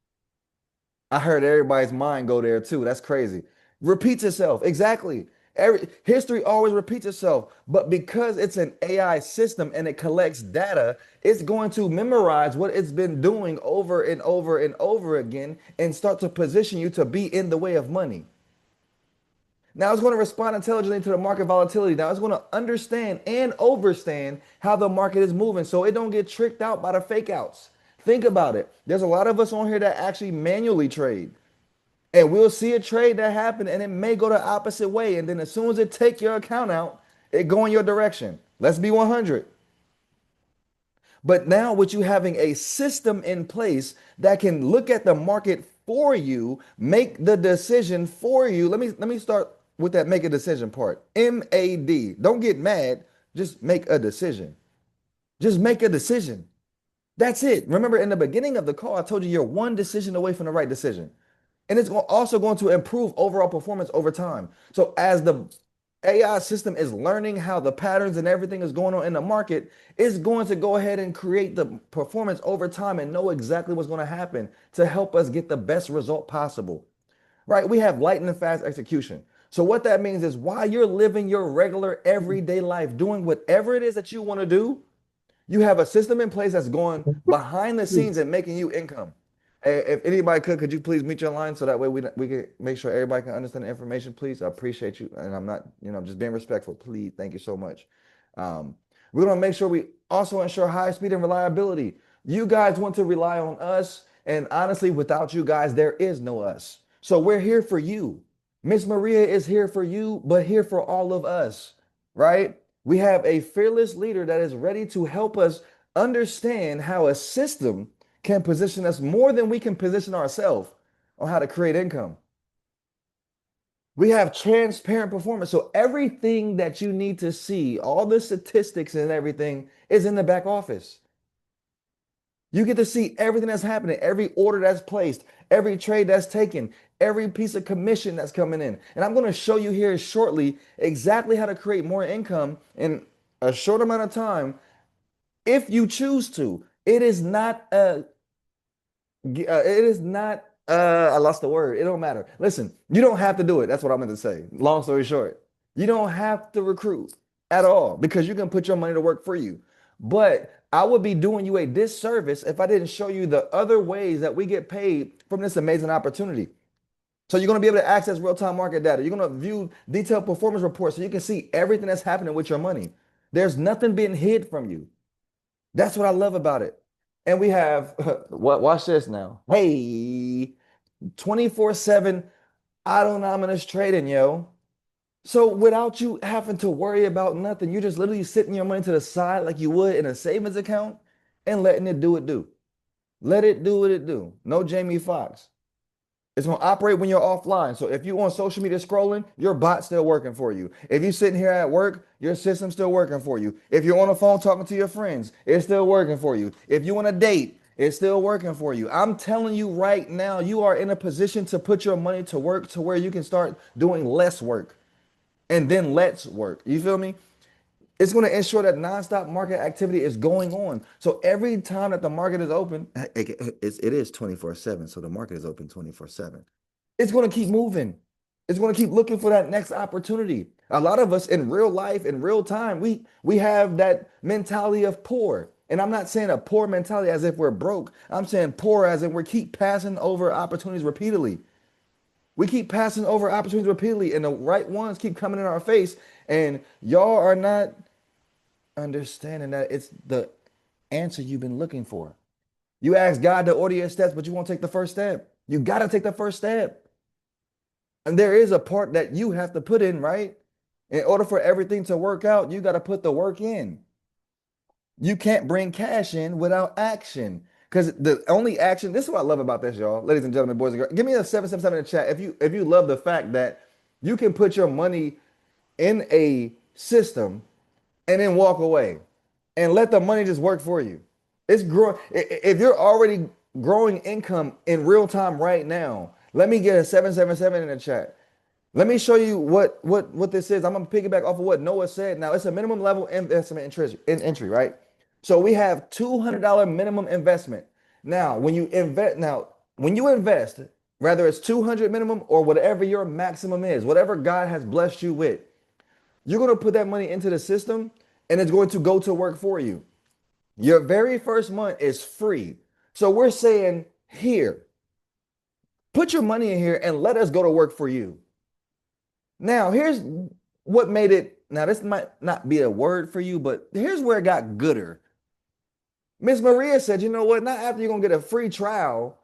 I heard everybody's mind go there too. That's crazy. Repeats itself. Exactly. Every history always repeats itself. But because it's an AI system and it collects data, it's going to memorize what it's been doing over and over and over again and start to position you to be in the way of money. Now it's going to respond intelligently to the market volatility. Now it's going to understand and overstand how the market is moving so it don't get tricked out by the fake outs. Think about it. There's a lot of us on here that actually manually trade. And we'll see a trade that happen and it may go the opposite way. And then as soon as it take your account out, it go in your direction. Let's be 100. But now with you having a system in place that can look at the market for you, make the decision for you. Let me start with that make a decision part. MAD. Don't get mad, just make a decision. Just make a decision. That's it. Remember in the beginning of the call I told you you're one decision away from the right decision. And it's also going to improve overall performance over time. So as the AI system is learning how the patterns and everything is going on in the market, it's going to go ahead and create the performance over time and know exactly what's going to happen to help us get the best result possible. Right? We have lightning and fast execution. So what that means is while you're living your regular everyday life, doing whatever it is that you want to do, you have a system in place that's going behind the scenes and making you income. Hey, if anybody could you please mute your line so that way we can make sure everybody can understand the information, please? I appreciate you. And I'm not, just being respectful. Please, thank you so much. Um, we're going to make sure we also ensure high speed and reliability. You guys want to rely on us. And honestly, without you guys, there is no us. So we're here for you. Miss Maria is here for you, but here for all of us, right? We have a fearless leader that is ready to help us understand how a system can position us more than we can position ourselves on how to create income. We have transparent performance. So everything that you need to see, all the statistics and everything is in the back office. You get to see everything that's happening, every order that's placed, every trade that's taken, every piece of commission that's coming in. And I'm going to show you here shortly exactly how to create more income in a short amount of time if you choose to. It is not I lost the word. It don't matter. Listen, you don't have to do it. That's what I meant to say. Long story short, you don't have to recruit at all because you can put your money to work for you. But I would be doing you a disservice if I didn't show you the other ways that we get paid from this amazing opportunity. So you're going to be able to access real-time market data. You're going to view detailed performance reports so you can see everything that's happening with your money. There's nothing being hid from you. That's what I love about it. And we have what? Watch this now. Hey, 24/7 autonomous trading, yo. So without you having to worry about nothing, you're just literally sitting your money to the side like you would in a savings account and letting it do what it do. Let it do what it do. No Jamie Foxx. It's going to operate when you're offline. So if you're on social media scrolling, your bot's still working for you. If you're sitting here at work, your system's still working for you. If you're on the phone talking to your friends, it's still working for you. If you want a date, it's still working for you. I'm telling you right now, you are in a position to put your money to work to where you can start doing less work and then let's work. You feel me? It's going to ensure that nonstop market activity is going on. So every time that the market is open, it is 24/7. So the market is open 24/7. It's going to keep moving. It's going to keep looking for that next opportunity. A lot of us in real life, in real time, we have that mentality of poor. And I'm not saying a poor mentality as if we're broke. I'm saying poor as in we keep passing over opportunities repeatedly. We keep passing over opportunities repeatedly, and the right ones keep coming in our face. And y'all are not understanding that it's the answer you've been looking for. You ask God to order your steps, but you won't take the first step. You got to take the first step. And there is a part that you have to put in, right? In order for everything to work out, you got to put the work in. You can't bring cash in without action. Because the only action, this is what I love about this, y'all. Ladies and gentlemen, boys and girls, give me a 777 in the chat if you love the fact that you can put your money in a system and then walk away and let the money just work for you. It's growing. If you're already growing income in real time right now, let me get a 777 in the chat. Let me show you what this is. I'm gonna piggyback off of what Noah said. Now it's a minimum level investment in entry, right? So we have $200 minimum investment. Now when you invest, whether it's 200 minimum or whatever your maximum is, whatever God has blessed you with, you're gonna put that money into the system and it's going to go to work for you. Your very first month is free. So we're saying here, put your money in here and let us go to work for you. Now, here's what made it. Now, this might not be a word for you, but here's where it got gooder. Miss Maria said, you know what? Not after you're gonna get a free trial,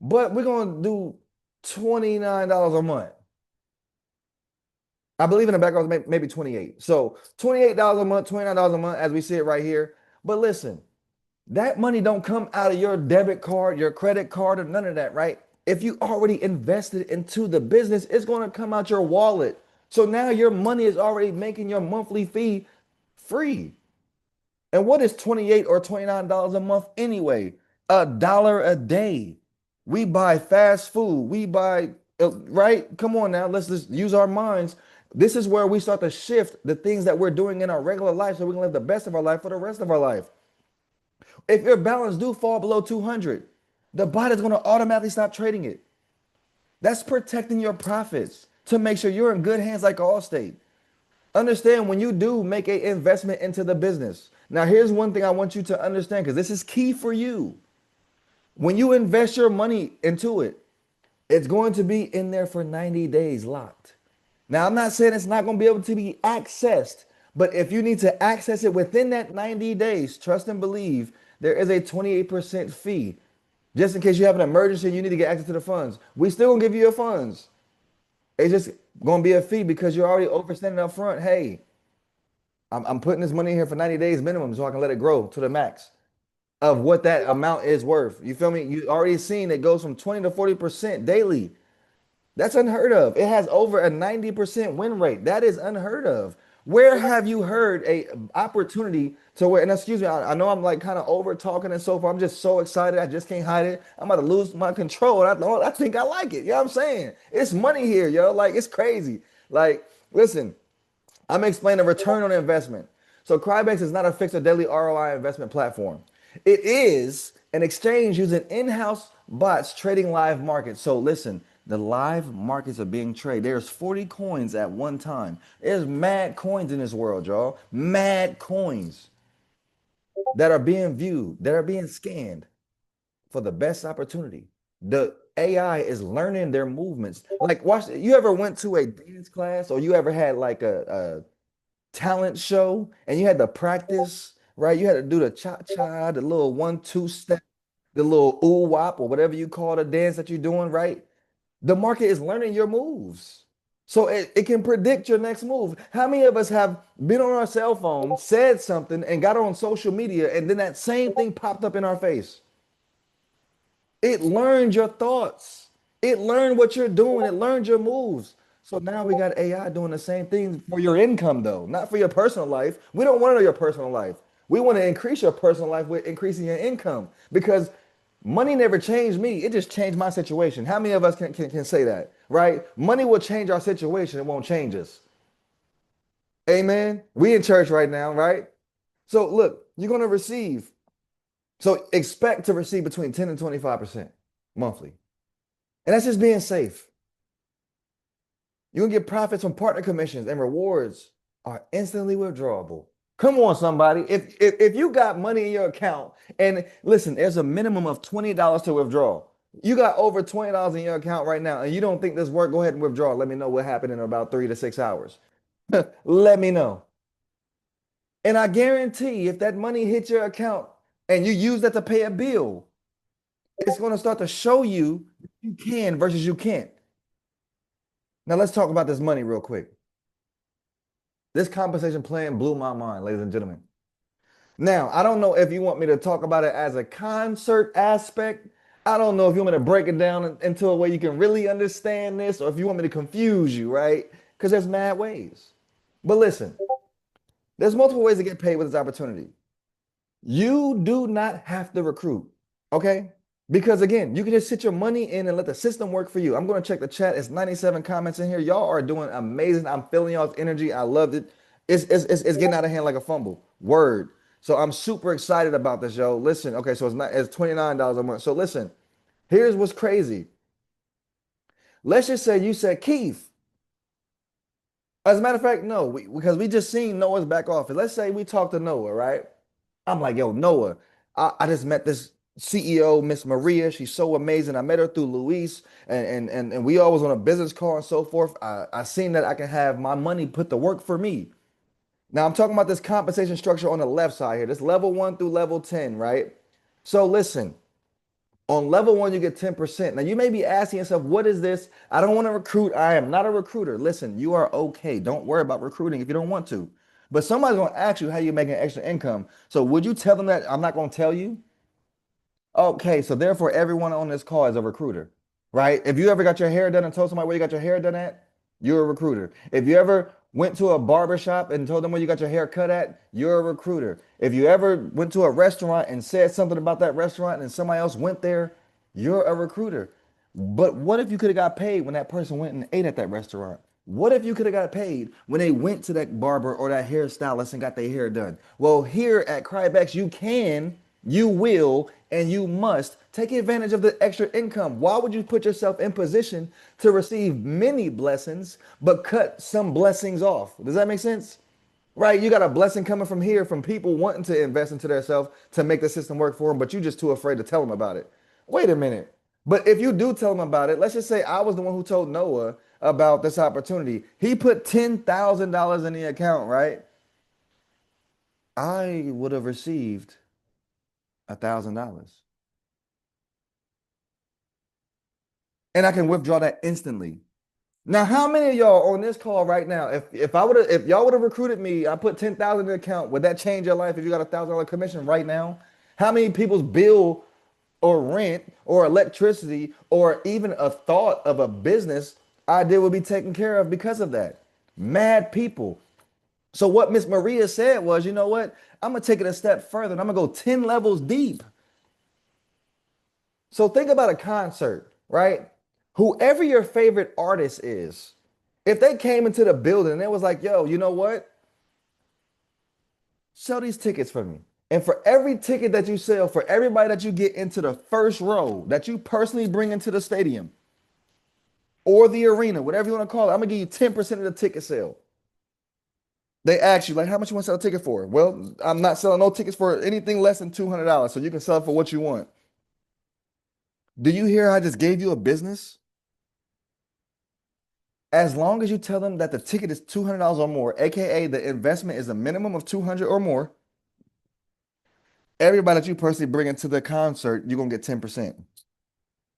but we're gonna do $29 a month. I believe in the background maybe 28. So $28 a month, $29 a month, as we see it right here. But listen, that money don't come out of your debit card, your credit card, or none of that, right? If you already invested into the business, it's going to come out your wallet. So now your money is already making your monthly fee free. And what is 28 or $29 a month anyway? $1 a day. We buy fast food. We buy, right? Come on now, let's just use our minds. This is where we start to shift the things that we're doing in our regular life so we can live the best of our life for the rest of our life. If your balance do fall below 200, the bot is going to automatically stop trading it. That's protecting your profits to make sure you're in good hands like Allstate. Understand when you do make an investment into the business. Now, here's one thing I want you to understand because this is key for you. When you invest your money into it, it's going to be in there for 90 days locked. Now, I'm not saying it's not going to be able to be accessed, but if you need to access it within that 90 days, trust and believe there is a 28% fee. Just in case you have an emergency and you need to get access to the funds, we still gonna give you your funds. It's just gonna be a fee because you're already overspending up front. Hey, I'm putting this money in here for 90 days minimum so I can let it grow to the max of what that amount is worth. You feel me? You already seen it goes from 20 to 40% daily. That's unheard of. It has over a 90% win rate. That is unheard of. Where have you heard a opportunity to where, and excuse me, I know I'm like kind of over talking and so forth. I'm just so excited. I just can't hide it. I'm about to lose my control. I think I like it. You know what I'm saying? It's money here, yo. Like it's crazy. Like, listen, I'm explaining return on investment. So Crybex is not a fixed or daily ROI investment platform. It is an exchange using in-house bots trading live markets. So listen, the live markets are being traded. There's 40 coins at one time. There's mad coins in this world, y'all. Mad coins that are being viewed, that are being scanned for the best opportunity. The AI is learning their movements. Like, watch, you ever went to a dance class or you ever had like a talent show and you had to practice, right? You had to do the cha-cha, the little 1-2 step, the little ooh wop or whatever you call the dance that you're doing, right? The market is learning your moves. So it can predict your next move. How many of us have been on our cell phone, said something, and got on social media, and then that same thing popped up in our face? It learned your thoughts. It learned what you're doing. It learned your moves. So now we got AI doing the same thing for your income, though, not for your personal life. We don't want to know your personal life. We want to increase your personal life with increasing your income because money never changed me. It just changed my situation. How many of us can say that, right? Money will change our situation. It won't change us. Amen. We in church right now, right? So look, you're going to receive. So expect to receive between 10 and 25% monthly. And that's just being safe. You're gonna get profits from partner commissions and rewards are instantly withdrawable. Come on, somebody. If you got money in your account, and listen, there's a minimum of $20 to withdraw. You got over $20 in your account right now, and you don't think this work, go ahead and withdraw. Let me know what happened in about 3 to 6 hours. Let me know. And I guarantee if that money hits your account and you use that to pay a bill, it's going to start to show you you can versus you can't. Now let's talk about this money real quick. This compensation plan blew my mind, ladies and gentlemen. Now, I don't know if you want me to talk about it as a concert aspect. I don't know if you want me to break it down into a way you can really understand this, or if you want me to confuse you, right? Because there's mad ways. But listen, there's multiple ways to get paid with this opportunity. You do not have to recruit, okay? Because again, you can just sit your money in and let the system work for you. I'm going to check the chat. It's 97 comments in here. Y'all are doing amazing. I'm feeling y'all's energy. I loved it. It's getting out of hand like a fumble. Word. So I'm super excited about this, yo. Listen, okay, so it's $29 a month. So listen, here's what's crazy. Let's just say you said, Keith. As a matter of fact, no, because we just seen Noah's back office. Let's say we talked to Noah, right? I'm like, yo, Noah, I just met this CEO, Miss Maria. She's so amazing. I met her through Luis, and we always on a business call and so forth. I seen that I can have my money put to work for me. Now I'm talking about this compensation structure on the left side here. This level 1 through level 10, right? So listen, on level 1, you get 10%. Now you may be asking yourself, what is this? I don't want to recruit. I am not a recruiter. Listen, you are okay. Don't worry about recruiting if you don't want to. But somebody's gonna ask you how you making extra income. So would you tell them that I'm not gonna tell you? Okay, so therefore everyone on this call is a recruiter, right? If you ever got your hair done and told somebody where you got your hair done at, you're a recruiter. If you ever went to a barber shop and told them where you got your hair cut at, you're a recruiter. If you ever went to a restaurant and said something about that restaurant and somebody else went there, you're a recruiter. But what if you could have got paid when that person went and ate at that restaurant? What if you could have got paid when they went to that barber or that hairstylist and got their hair done? Well, here at Crybex, you can, you will, and you must take advantage of the extra income. Why would you put yourself in position to receive many blessings, but cut some blessings off? Does that make sense? Right? You got a blessing coming from here from people wanting to invest into themselves to make the system work for them, but you're just too afraid to tell them about it. Wait a minute. But if you do tell them about it, let's just say I was the one who told Noah about this opportunity. He put $10,000 in the account, right? I would have received $1,000. And I can withdraw that instantly. Now, how many of y'all on this call right now, if I would have if y'all would have recruited me, I put 10,000 in the account, would that change your life if you got $1,000 commission right now? How many people's bill or rent or electricity or even a thought of a business idea would be taken care of because of that? Mad people. So what Miss Maria said was, you know what? I'm gonna take it a step further and I'm gonna go 10 levels deep. So think about a concert, right? Whoever your favorite artist is, if they came into the building and it was like, yo, you know what? Sell these tickets for me. And for every ticket that you sell, for everybody that you get into the first row, that you personally bring into the stadium or the arena, whatever you want to call it, I'm gonna give you 10% of the ticket sale. They ask you, like, how much you want to sell a ticket for? Well, I'm not selling no tickets for anything less than $200, so you can sell it for what you want. Do you hear I just gave you a business? As long as you tell them that the ticket is $200 or more, aka the investment is a minimum of 200 or more, everybody that you personally bring into the concert, you're gonna get 10%.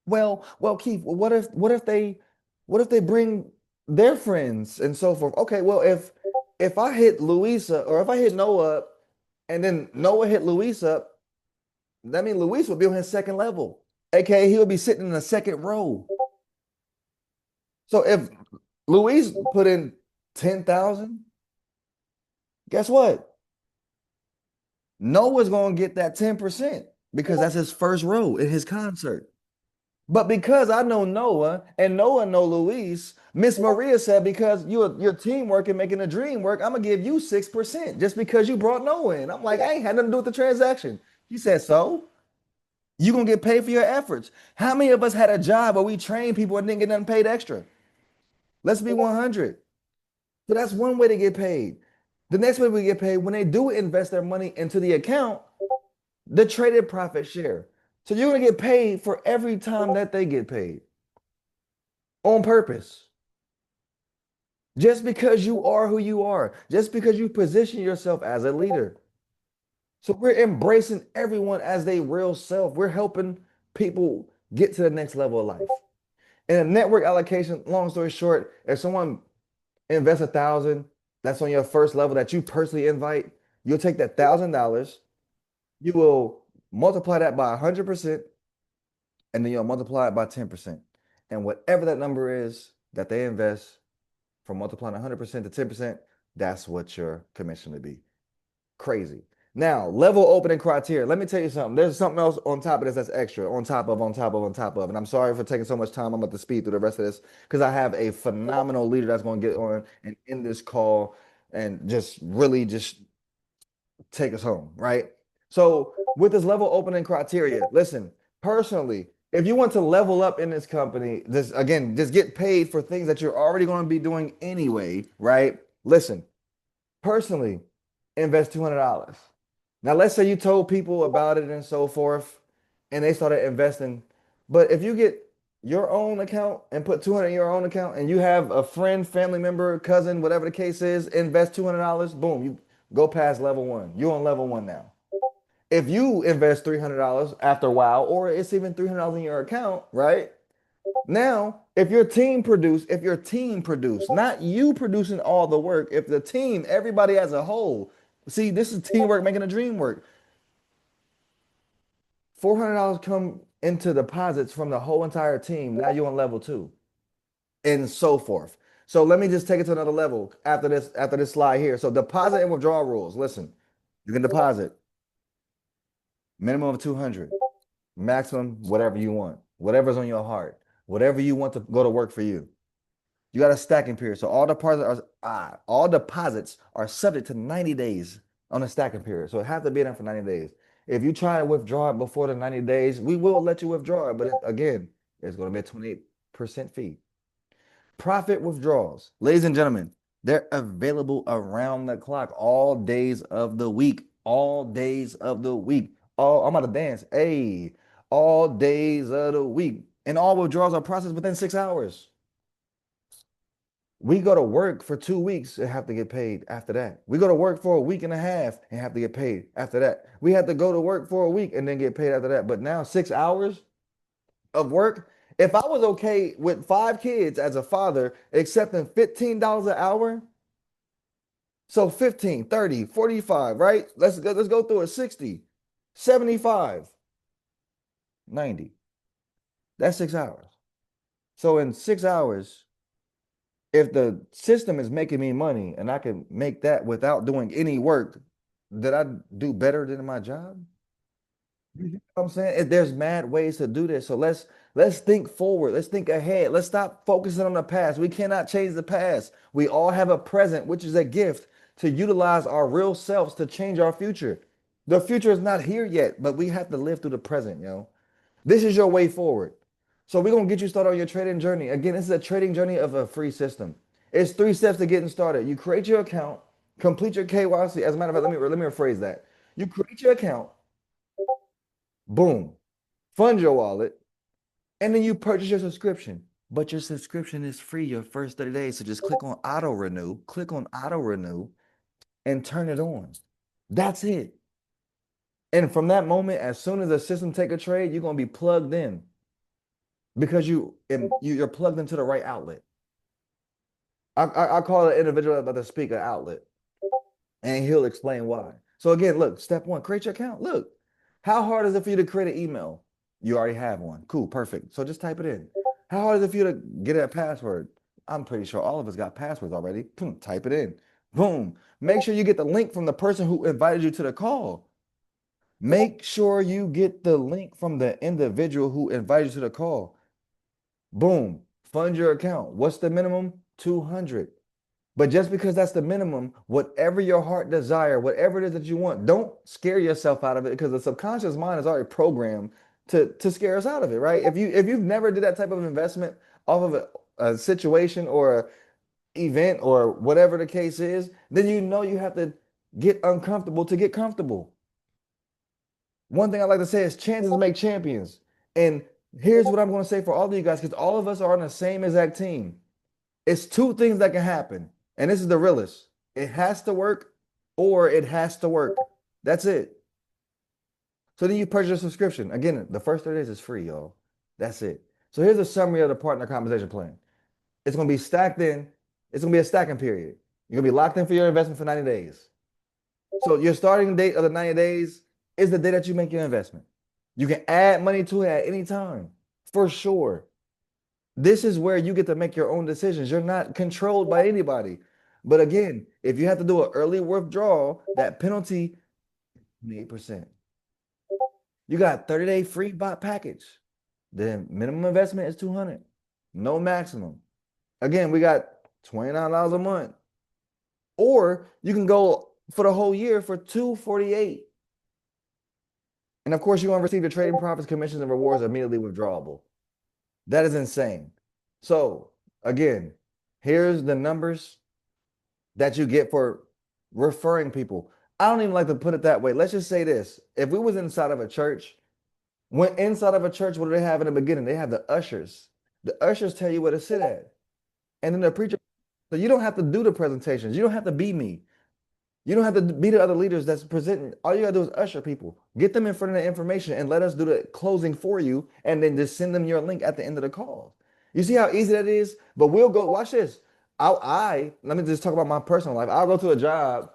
Well, Keith, what if they bring their friends and so forth? Okay, well, if I hit Louisa or if I hit Noah up and then Noah hit Luis up, that means Luis will be on his second level, aka he will be sitting in the second row. So if Luis put in 10,000, guess what? Noah's gonna get that 10% because that's his first row in his concert. But because I know Noah and Noah know Luis, Miss Maria said because you're teamwork and making a dream work, I'm gonna give you 6% just because you brought Noah in. I'm like, I ain't had nothing to do with the transaction. She said, so you gonna get paid for your efforts. How many of us had a job where we trained people and didn't get nothing paid extra? Let's be 100. So that's one way to get paid. The next way we get paid when they do invest their money into the account, the traded profit share. So you're gonna get paid for every time that they get paid on purpose. Just because you are who you are, just because you position yourself as a leader. So we're embracing everyone as their real self. We're helping people get to the next level of life. In a network allocation, long story short, if someone invests 1,000, that's on your first level that you personally invite, you'll take that $1,000, you will multiply that by 100%, and then you'll multiply it by 10%. And whatever that number is that they invest from multiplying 100% to 10%, that's what your commission would be. Crazy. Now, level opening criteria. Let me tell you something. There's something else on top of this that's extra, on top of, on top of, on top of. And I'm sorry for taking so much time. I'm about to speed through the rest of this because I have a phenomenal leader that's going to get on and end this call and just really just take us home, right? So with this level opening criteria, listen, personally, if you want to level up in this company, this again, just get paid for things that you're already going to be doing anyway, right? Listen, personally, invest $200. Now, let's say you told people about it and so forth, and they started investing. But if you get your own account and put 200 in your own account, and you have a friend, family member, cousin, whatever the case is, invest $200, boom, you go past level one. You're on level one now. If you invest $300 after a while, or it's even $300 in your account, right? Now, if your team produce, not you producing all the work, if the team, everybody as a whole, see, this is teamwork making a dream work. $400 come into deposits from the whole entire team. Now you're on level two, and so forth. So let me just take it to another level after this slide here. So deposit and withdrawal rules. Listen, you can deposit minimum of 200, maximum whatever you want, whatever's on your heart, whatever you want to go to work for you. You got a stacking period. So all deposits are subject to 90 days on a stacking period. So it has to be there for 90 days. If you try to withdraw it before the 90 days, we will let you withdraw it. But again, it's going to be a 28% fee. Profit withdrawals. Ladies and gentlemen, they're available around the clock all days of the week. All days of the week. Oh, I'm about to dance. Hey, all days of the week. And all withdrawals are processed within 6 hours. We go to work for 2 weeks and have to get paid after that. We go to work for a week and a half and have to get paid after that. We have to go to work for a week and then get paid after that. But now 6 hours of work, if I was okay with 5 kids as a father accepting $15 an hour, so 15, 30, 45, right? Let's go through it. 60, 75, 90. That's 6 hours. So in 6 hours, if the system is making me money and I can make that without doing any work, did I do better than my job? You get what I'm saying? There's mad ways to do this. So let's think forward. Let's think ahead. Let's stop focusing on the past. We cannot change the past. We all have a present, which is a gift to utilize our real selves to change our future. The future is not here yet, but we have to live through the present, yo. This is your way forward. So we're gonna get you started on your trading journey. Again, this is a trading journey of a free system. It's 3 steps to getting started. You create your account, complete your KYC. As a matter of fact, let me rephrase that. You create your account, boom, fund your wallet, and then you purchase your subscription. But your subscription is free your first 30 days. So just click on auto renew, and turn it on. That's it. And from that moment, as soon as the system take a trade, you're gonna be plugged in because you're plugged into the right outlet. I call an individual about to speak an outlet, and he'll explain why. So again, look, step one, create your account. Look, how hard is it for you to create an email? You already have one. Cool, perfect. So just type it in. How hard is it for you to get a password? I'm pretty sure all of us got passwords already. Boom, type it in. Boom. Make sure you get the link from the person who invited you to the call. Make sure you get the link from the individual who invited you to the call. Boom. Fund your account. What's the minimum? 200. But just because that's the minimum, whatever your heart desire, whatever it is that you want, don't scare yourself out of it because the subconscious mind is already programmed to scare us out of it, right? If you've never did that type of investment off of a situation or event or whatever the case is, then you know you have to get uncomfortable to get comfortable. One thing I like to say is chances make champions. And here's what I'm going to say for all of you guys, because all of us are on the same exact team. It's 2 things that can happen. And this is the realest. It has to work or it has to work. That's it. So then you purchase a subscription. Again, the first 30 days is free, y'all. That's it. So here's a summary of the partner compensation plan. It's going to be stacked in. It's going to be a stacking period. You're going to be locked in for your investment for 90 days. So your starting date of the 90 days is the day that you make your investment. You can add money to it at any time, for sure. This is where you get to make your own decisions. You're not controlled by anybody. But again, if you have to do an early withdrawal, that penalty, 28%. You got 30-day free bot package. The minimum investment is 200. No maximum. Again, we got $29 a month. Or you can go for the whole year for $248. And of course, you're going to receive your trading profits, commissions, and rewards immediately withdrawable. That is insane. So again, here's the numbers that you get for referring people. I don't even like to put it that way. Let's just say this. If we was inside of a church, When inside of a church, what do they have in the beginning? They have the ushers. The ushers tell you where to sit at. And then the preacher, so you don't have to do the presentations. You don't have to be me. You don't have to be the other leaders that's presenting. All you gotta do is usher people, get them in front of the information, and let us do the closing for you, and then just send them your link at the end of the call. You see how easy that is? But we'll go. Watch this. Let me just talk about my personal life. I'll go to a job,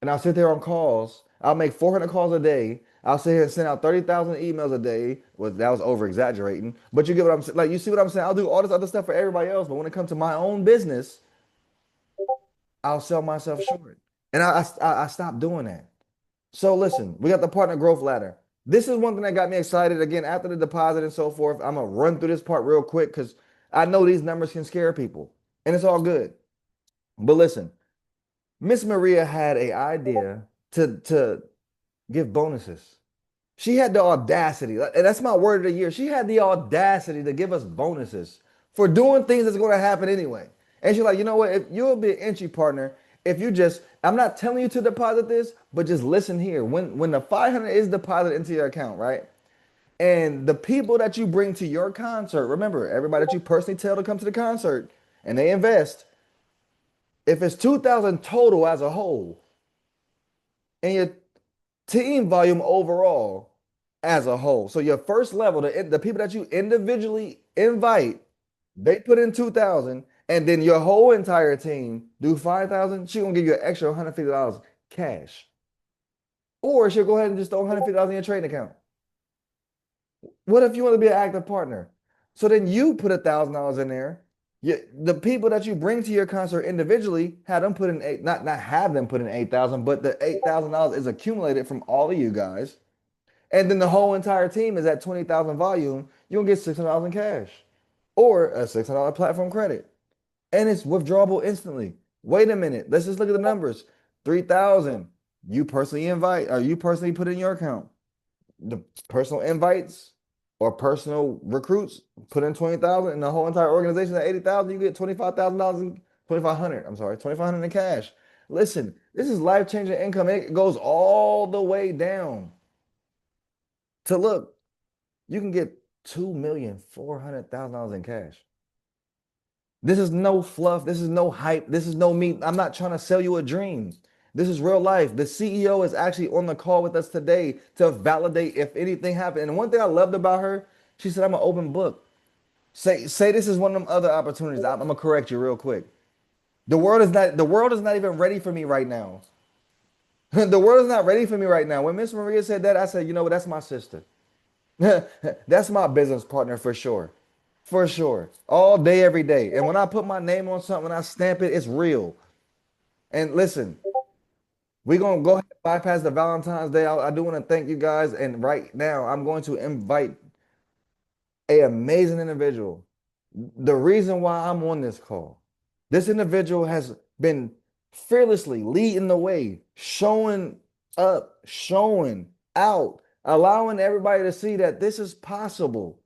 and I'll sit there on calls. I'll make 400 calls a day. I'll sit here and send out 30,000 emails a day. Well, that was over exaggerating, but you get what I'm saying. Like you see what I'm saying? I'll do all this other stuff for everybody else, but when it comes to my own business, I'll sell myself short. And I stopped doing that. So listen, we got the partner growth ladder. This is one thing that got me excited. Again, after the deposit and so forth, I'm gonna run through this part real quick because I know these numbers can scare people, and it's all good. But listen, Miss Maria had a idea to give bonuses. She had the audacity, and that's my word of the year. She had the audacity to give us bonuses for doing things that's going to happen anyway. And she's like, you know what? If you'll be an entry partner, if you just, I'm not telling you to deposit this, but just listen here. When the 500 is deposited into your account, right? And the people that you bring to your concert, remember, everybody that you personally tell to come to the concert, and they invest. If it's 2,000 total as a whole, and your team volume overall as a whole. So your first level, the people that you individually invite, they put in 2,000, and then your whole entire team do 5,000. She gonna give you an extra $150 cash, or she'll go ahead and just throw $150 in your trading account. What if you want to be an active partner? So then you put $1,000 in there. The people that you bring to your concert individually, have them put in eight, not have them put in 8,000, but the $8,000 is accumulated from all of you guys. And then the whole entire team is at 20,000 volume. You'll get $600 in cash or a $600 platform credit. And it's withdrawable instantly. Wait a minute. Let's just look at the numbers. 3,000 you personally invite or you personally put in your account. The personal invites or personal recruits put in 20,000 and the whole entire organization at 80,000, you get $25,000 in 2,500. I'm sorry, 2,500 in cash. Listen, this is life-changing income. It goes all the way down to look, you can get $2,400,000 in cash. This is no fluff. This is no hype. This is no me. I'm not trying to sell you a dream. This is real life. The CEO is actually on the call with us today to validate if anything happened. And one thing I loved about her, she said, I'm an open book. Say this is one of them other opportunities. I'm gonna correct you real quick. The world is not even ready for me right now. The world is not ready for me right now. When Miss Maria said that, I said, you know what, that's my sister. That's my business partner for sure. For sure. All day, every day. And when I put my name on something, I stamp it, it's real. And listen, we're going to go ahead and bypass the Valentine's Day. I do want to thank you guys. And right now, I'm going to invite a amazing individual. The reason why I'm on this call, this individual has been fearlessly leading the way, showing up, showing out, allowing everybody to see that this is possible,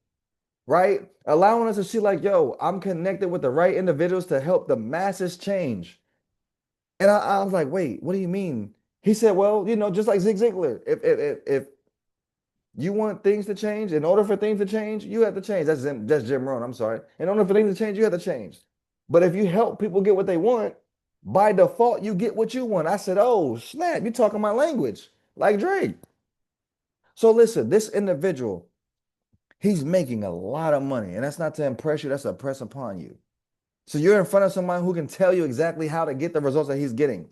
right? Allowing us to see, like, yo, I'm connected with the right individuals to help the masses change. And I was like, wait, what do you mean? He said, well, just like Zig Ziglar, if you want things to change, in order for things to change, you have to change. That's Jim Rohn. I'm sorry. In order for things to change, you have to change. But if you help people get what they want, by default, you get what you want. I said, oh, snap, you're talking my language, like Drake. So listen, this individual, he's making a lot of money. And that's not to impress you, that's to press upon you. So you're in front of someone who can tell you exactly how to get the results that he's getting.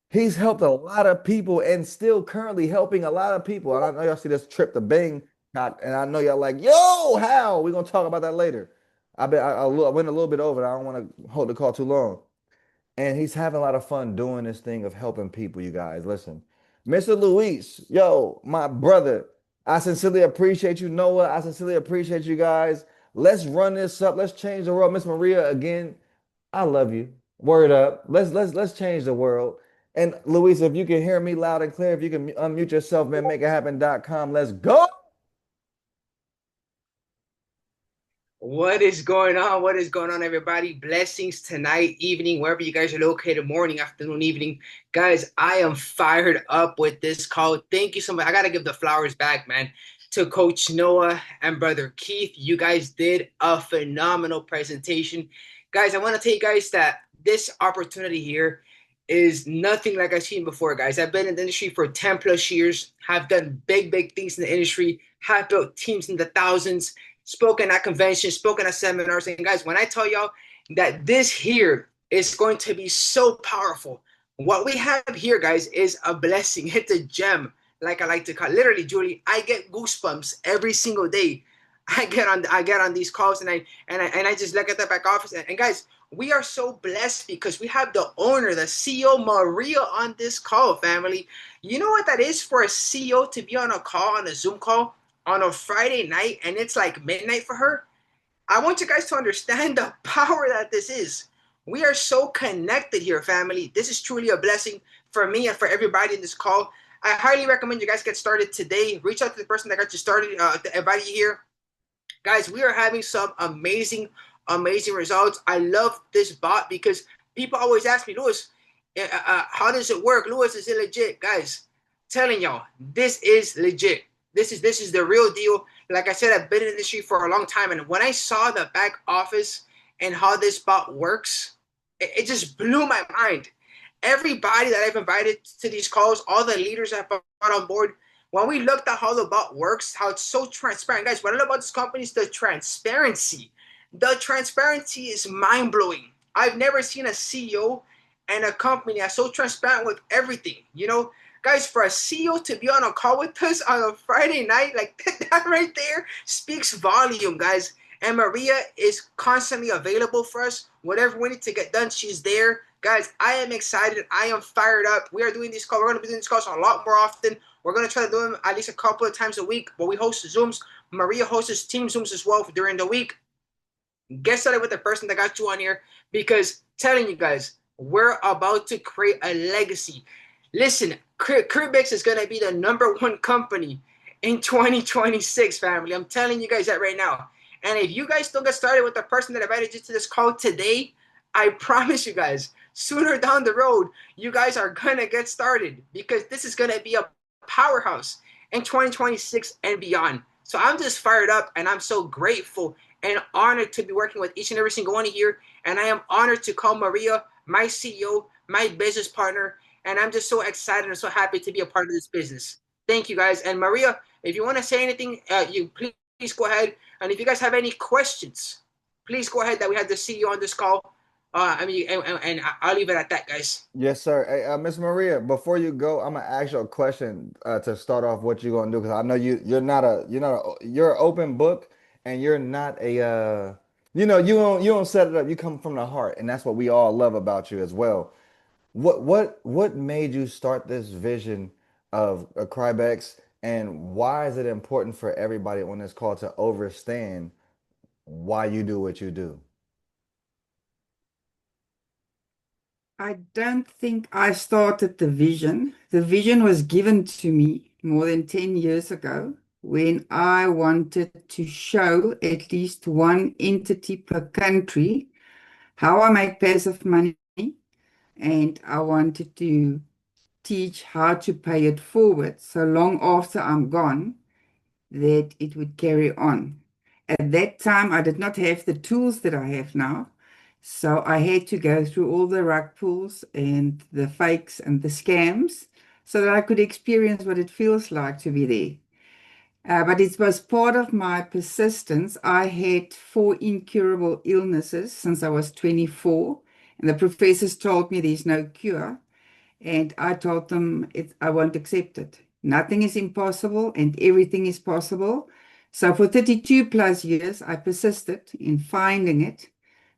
He's helped a lot of people and still currently helping a lot of people. And I know y'all see this trip to Bangkok, and I know y'all like, yo, how? We're gonna talk about that later. I went a little bit over. I don't want to hold the call too long. And he's having a lot of fun doing this thing of helping people, you guys. Listen, Mr. Luis, yo, my brother, I sincerely appreciate you, Noah. I sincerely appreciate you guys. Let's run this up. Let's change the world. Miss Maria, again, I love you. Word up. Let's change the world. And Luis, if you can hear me loud and clear, if you can unmute yourself, man, makeithappen.com. Let's go. What is going on? What is going on, everybody? Blessings tonight, evening, wherever you guys are located, morning, afternoon, evening. Guys, I am fired up with this call. Thank you so much. I got to give the flowers back, man. to Coach Noah and Brother Keith. You guys did a phenomenal presentation. Guys, I want to tell you guys that this opportunity here is nothing like I've seen before, guys. I've been in the industry for 10 plus years, have done big things in the industry, have built teams in the thousands, spoken at conventions, spoken at seminars. And guys, when I tell y'all that this here is going to be so powerful, what we have here, guys, is a blessing. It's a gem, like I like to call it. Literally, Julie, I get goosebumps every single day. I get on these calls, and I just look at the back office, and guys, we are so blessed because we have the owner, the CEO, Maria, on this call, family. You know what that is for a CEO to be on a call, on a Zoom call on a Friday night, and it's like midnight for her? I want you guys to understand the power that this is. We are so connected here, family. This is truly a blessing for me and for everybody in this call. I highly recommend you guys get started today. Reach out to the person that got you started, to invite you here. Guys, we are having some amazing results. I love this bot because people always ask me, Louis, how does it work? Louis, is it legit? Guys, telling y'all, this is legit. This is the real deal. Like I said, I've been in the industry for a long time, and when I saw the back office and how this bot works, it just blew my mind. Everybody that I've invited to these calls, all the leaders I've brought on board, when we looked at how the bot works, how it's so transparent, guys, what I love about this company is the transparency. The transparency is mind blowing. I've never seen a CEO and a company that's so transparent with everything. Guys, for a CEO to be on a call with us on a Friday night, like that right there speaks volume, guys. And Maria is constantly available for us. Whatever we need to get done, she's there. Guys, I am excited. I am fired up. We are doing these calls. We're going to be doing these calls a lot more often. We're going to try to do them at least a couple of times a week. But we host Zooms. Maria hosts team Zooms as well during the week. Get started with the person that got you on here, because telling you guys, we're about to create a legacy. Listen, Crybex is going to be the #1 company in 2026, family. I'm telling you guys that right now. And if you guys don't get started with the person that invited you to this call today, I promise you guys, sooner down the road, you guys are going to get started, because this is going to be a powerhouse in 2026 and beyond. So I'm just fired up, and I'm so grateful and honored to be working with each and every single one of you. And I am honored to call Maria my CEO, my business partner. And I'm just so excited and so happy to be a part of this business. Thank you, guys. And Maria, if you want to say anything, you please go ahead. And if you guys have any questions, please go ahead, that we have the CEO on this call. And I'll leave it at that, guys. Yes, sir. Hey, Miss Maria, before you go, I'm gonna ask you a question to start off what you're gonna do, because I know you're an open book, and you're not a you don't set it up. You come from the heart, and that's what we all love about you as well. What made you start this vision of a Crybex, and why is it important for everybody on this call to understand why you do what you do? I don't think I started the vision. The vision was given to me more than 10 years ago, when I wanted to show at least one entity per country how I make passive money, and I wanted to teach how to pay it forward so long after I'm gone, that it would carry on. At that time, I did not have the tools that I have now. So I had to go through all the rug pulls and the fakes and the scams so that I could experience what it feels like to be there. But it was part of my persistence. I had 4 incurable illnesses since I was 24, and the professors told me there's no cure. And I told them I won't accept it. Nothing is impossible and everything is possible. So for 32 plus years, I persisted in finding it.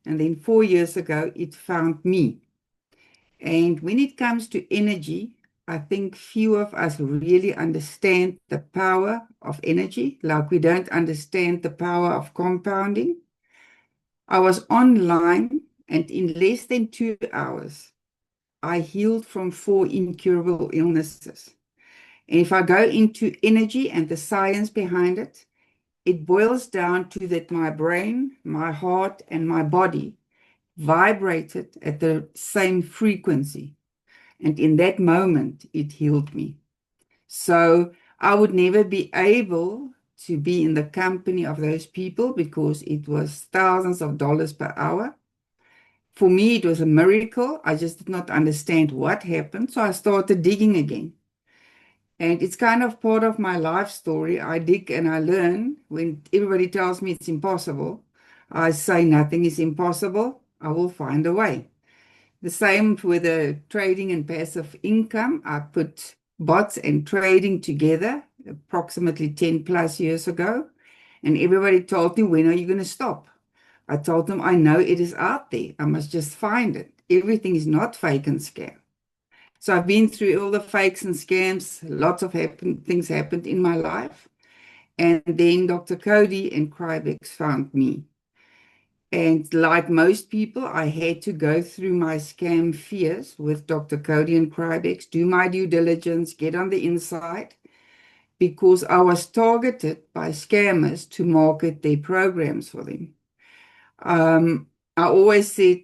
And then 4 years ago, it found me. And when it comes to energy, I think few of us really understand the power of energy, like we don't understand the power of compounding. I was online, and in less than 2 hours, I healed from 4 incurable illnesses. And if I go into energy and the science behind it, it boils down to that my brain, my heart, and my body vibrated at the same frequency. And in that moment, it healed me. So I would never be able to be in the company of those people because it was thousands of dollars per hour. For me, it was a miracle. I just did not understand what happened. So I started digging again. And it's kind of part of my life story. I dig and I learn. When everybody tells me it's impossible, I say nothing is impossible. I will find a way. The same with the trading and passive income. I put bots and trading together approximately 10 plus years ago. And everybody told me, when are you going to stop? I told them, I know it is out there. I must just find it. Everything is not fake and scam. So I've been through all the fakes and scams. Lots of things happened in my life. And then Dr. Cody and Crybex found me. And like most people, I had to go through my scam fears with Dr. Cody and Crybex, do my due diligence, get on the inside, because I was targeted by scammers to market their programs for them. I always said,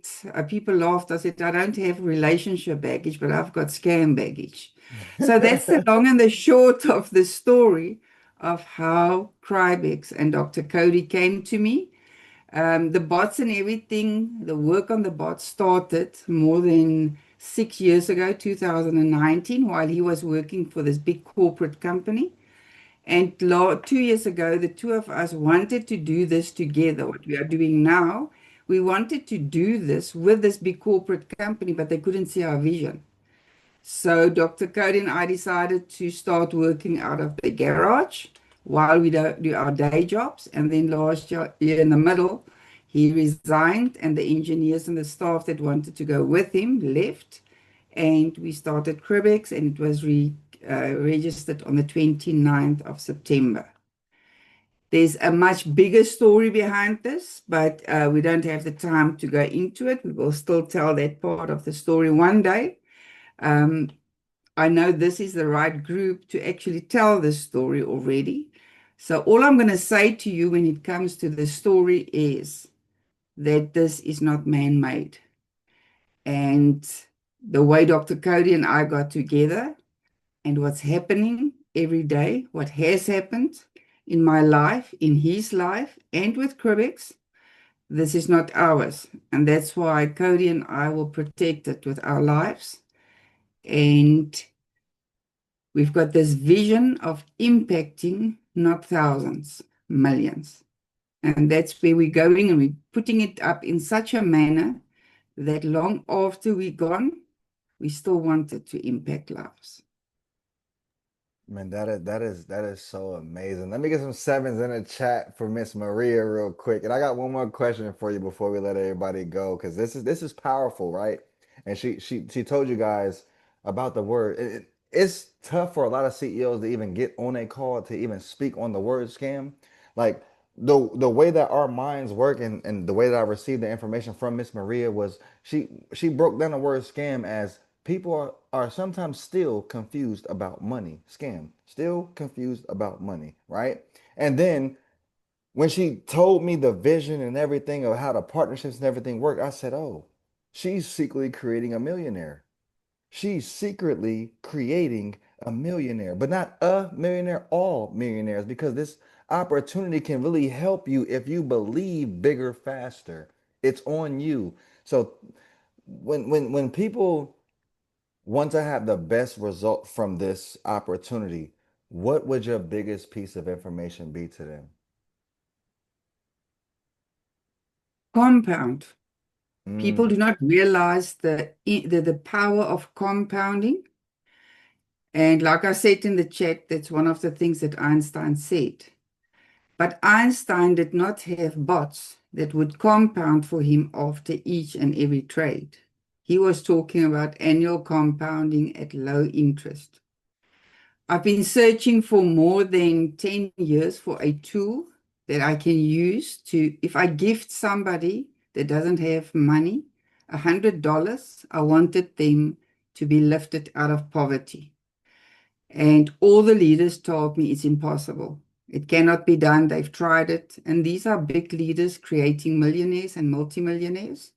people laughed. I said, I don't have relationship baggage, but I've got scam baggage. So that's the long and the short of the story of how Crybex and Dr. Cody came to me. The bots and everything, the work on the bots started more than 6 years ago, 2019, while he was working for this big corporate company. And 2 years ago, the two of us wanted to do this together, what we are doing now. We wanted to do this with this big corporate company, but they couldn't see our vision. So Dr. Cody and I decided to start working out of the garage while we do our day jobs. And then last year in the middle, he resigned, and the engineers and the staff that wanted to go with him left. And we started Crybex, and it was registered on the 29th of September. There's a much bigger story behind this, but we don't have the time to go into it. We will still tell that part of the story one day. I know this is the right group to actually tell this story already. So all I'm going to say to you when it comes to the story is that this is not man-made. And the way Dr. Cody and I got together and what's happening every day, what has happened in my life, in his life, and with Crybex, this is not ours. And that's why Cody and I will protect it with our lives. And we've got this vision of impacting not thousands, millions. And that's where we're going, and we're putting it up in such a manner that long after we're gone, we still want it to impact lives. Man, that is so amazing. Let me get some sevens in the chat for Miss Maria real quick. And I got one more question for you before we let everybody go, because this is powerful, right? And she told you guys about the word. It's tough for a lot of CEOs to even get on a call to even speak on the word scam. Like the way that our minds work, and the way that I received the information from Miss Maria was she broke down the word scam as people are sometimes still confused about money. Scam. Still confused about money, right? And then when she told me the vision and everything of how the partnerships and everything work, I said, oh, she's secretly creating a millionaire. She's secretly creating a millionaire, but not a millionaire, all millionaires, because this opportunity can really help you if you believe bigger, faster. It's on you. So when people want to have the best result from this opportunity, what would your biggest piece of information be to them? Compound. People Mm. do not realize the power of compounding. And like I said in the chat, that's one of the things that Einstein said. But Einstein did not have bots that would compound for him after each and every trade. He was talking about annual compounding at low interest. I've been searching for more than 10 years for a tool that I can use to, if I gift somebody that doesn't have money, $100, I wanted them to be lifted out of poverty. And all the leaders told me it's impossible. It cannot be done. They've tried it. And these are big leaders creating millionaires and multimillionaires.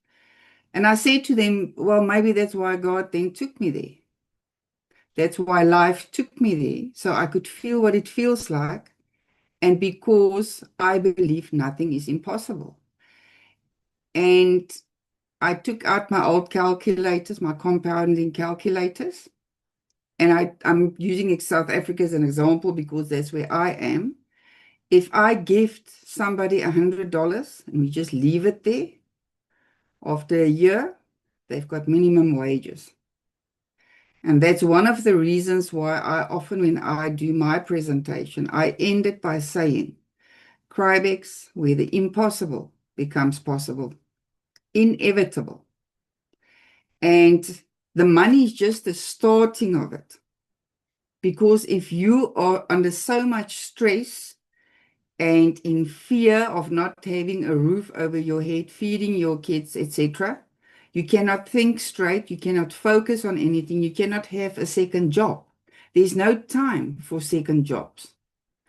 And I said to them, well, maybe that's why God then took me there. That's why life took me there, so I could feel what it feels like and because I believe nothing is impossible. And I took out my old calculators, my compounding calculators, and I'm using South Africa as an example because that's where I am. If I gift somebody $100 and we just leave it there, after a year, they've got minimum wages. And that's one of the reasons why I often, when I do my presentation, I end it by saying, Crybex, where the impossible becomes possible, inevitable. And the money is just the starting of it. Because if you are under so much stress and in fear of not having a roof over your head, feeding your kids, etc., you cannot think straight, you cannot focus on anything, you cannot have a second job. There's no time for second jobs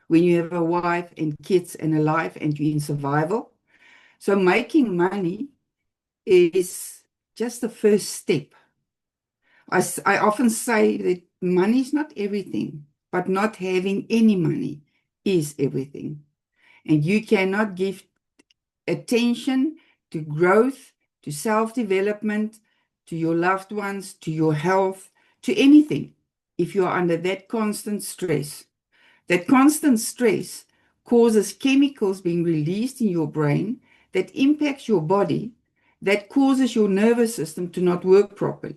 when you have a wife and kids and a life and you're in survival. So making money is just the first step. I often say that money is not everything, but not having any money is everything. And you cannot give attention to growth, to self-development, to your loved ones, to your health, to anything if you are under that constant stress. That constant stress causes chemicals being released in your brain that impacts your body, that causes your nervous system to not work properly.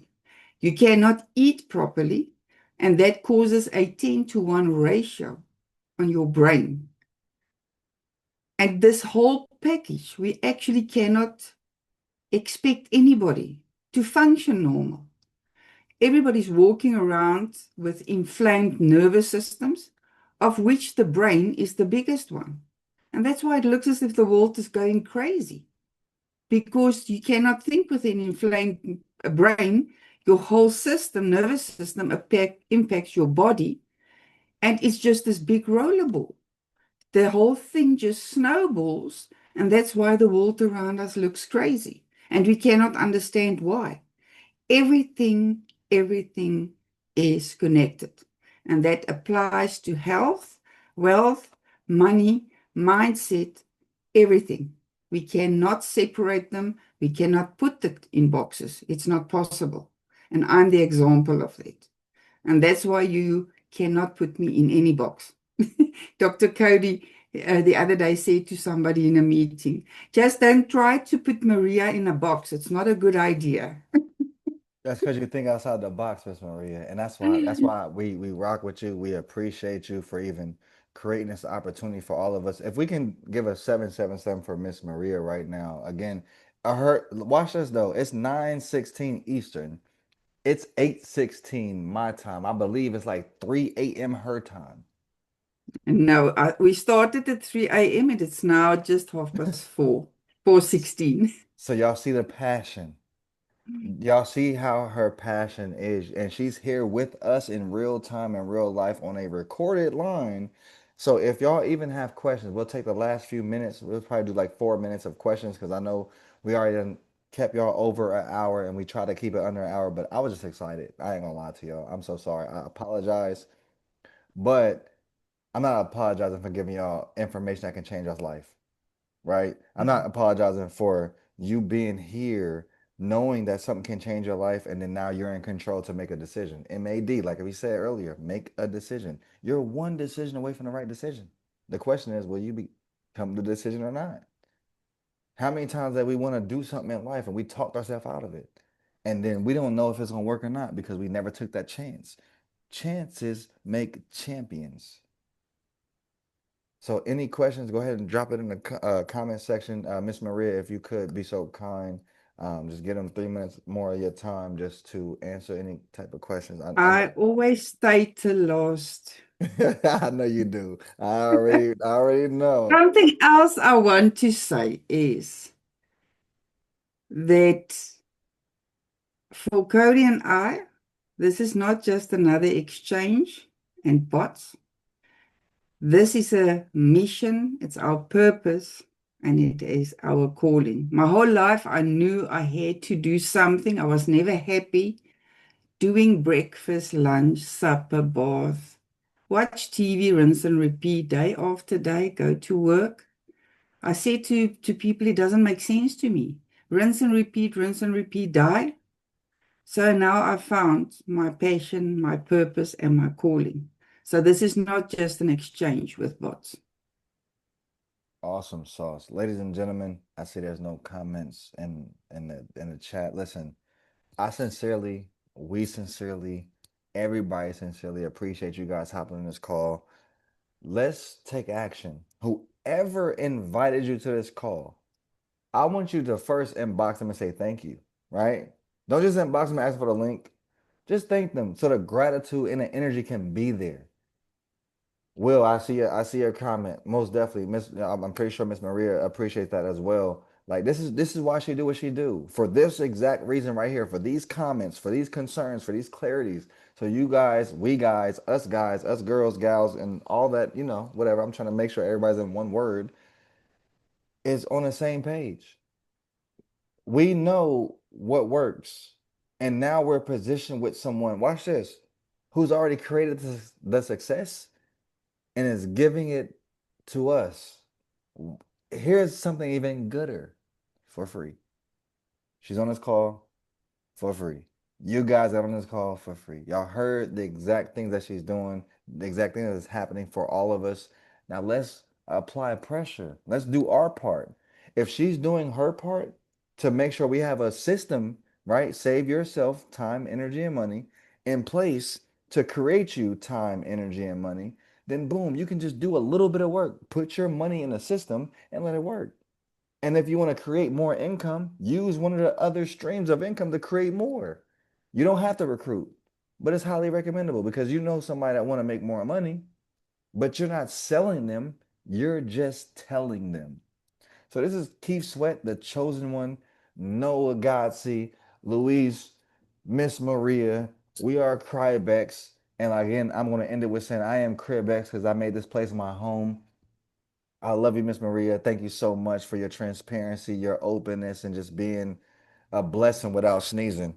You cannot eat properly, and that causes a 10-to-1 ratio on your brain. And this whole package, we actually cannot expect anybody to function normal. Everybody's walking around with inflamed nervous systems, of which the brain is the biggest one. And that's why it looks as if the world is going crazy, because you cannot think with an inflamed brain. Your whole system, nervous system, impacts your body, and it's just this big rollerball. The whole thing just snowballs, and that's why the world around us looks crazy. And we cannot understand why. Everything, everything is connected. And that applies to health, wealth, money, mindset, everything. We cannot separate them. We cannot put it in boxes. It's not possible. And I'm the example of that. And that's why you cannot put me in any box. Dr. Cody the other day said to somebody in a meeting, just don't try to put Maria in a box. It's not a good idea. That's because you think outside the box, Miss Maria, and that's why we rock with you. We appreciate you for even creating this opportunity for all of us. If we can give a 777 for Miss Maria right now, again, I heard. Watch this though. It's 9:16 Eastern. It's 8:16 my time. I believe it's like 3 a.m. her time. No, we started at 3 a.m. and it's now just 4:30, 4:16. So y'all see the passion. Y'all see how her passion is, and she's here with us in real time in real life on a recorded line. So if y'all even have questions, we'll take the last few minutes. We'll probably do like 4 minutes of questions because I know we already done kept y'all over an hour and we try to keep it under an hour, but I was just excited. I ain't gonna lie to y'all. I'm so sorry. I apologize, but I'm not apologizing for giving y'all information that can change y'all's life, right? I'm not apologizing for you being here, knowing that something can change your life, and then now you're in control to make a decision. MAD, like we said earlier, make a decision. You're one decision away from the right decision. The question is, will you come to the decision or not? How many times that we want to do something in life and we talked ourselves out of it, and then we don't know if it's gonna work or not because we never took that chance. Chances make champions. So any questions, go ahead and drop it in the comment section. Miss Maria, if you could be so kind, just give them 3 minutes more of your time just to answer any type of questions. I I know, always stay till last. I know you do. I already know. Something else I want to say is that for Cody and I, this is not just another exchange and bots. This is a mission, it's our purpose, and it is our calling. My whole life, I knew I had to do something. I was never happy doing breakfast, lunch, supper, bath. watch TV, rinse and repeat day after day, go to work. I said to people, it doesn't make sense to me. Rinse and repeat, die. So now I've found my passion, my purpose, and my calling. So this is not just an exchange with bots. Awesome sauce. Ladies and gentlemen, I see there's no comments in the chat. Listen, I sincerely, we sincerely, everybody sincerely appreciate you guys hopping on this call. Let's take action. Whoever invited you to this call, I want you to first inbox them and say thank you, right? Don't just inbox them and ask for the link. Just thank them so the gratitude and the energy can be there. Will, I see your comment. Most definitely. I'm pretty sure Miss Maria appreciates that as well. Like this is why she do what she do. For this exact reason right here, for these comments, for these concerns, for these clarities. So you guys, we guys, us girls, gals, and all that, whatever. I'm trying to make sure everybody's in one word is on the same page. We know what works. And now we're positioned with someone, watch this, who's already created the success and is giving it to us. Here's something even gooder for free. She's on this call for free. You guys are on this call for free. Y'all heard the exact things that she's doing, the exact thing that is happening for all of us. Now let's apply pressure. Let's do our part. If she's doing her part to make sure we have a system, right? Save yourself time, energy, and money in place to create you time, energy, and money, then boom, you can just do a little bit of work. Put your money in the system and let it work. And if you want to create more income, use one of the other streams of income to create more. You don't have to recruit, but it's highly recommendable because you know somebody that want to make more money, but you're not selling them, you're just telling them. So this is Keith Sweat, the chosen one, Noah Godsey, Louise, Miss Maria. We are Crybex. And again, I'm going to end it with saying I am Crybex because I made this place my home. I love you, Miss Maria. Thank you so much for your transparency, your openness, and just being a blessing without sneezing.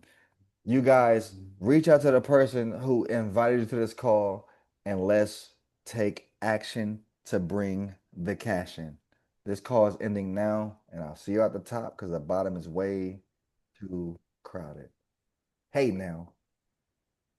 You guys reach out to the person who invited you to this call and let's take action to bring the cash in. This call is ending now, and I'll see you at the top because the bottom is way too crowded. Hey now.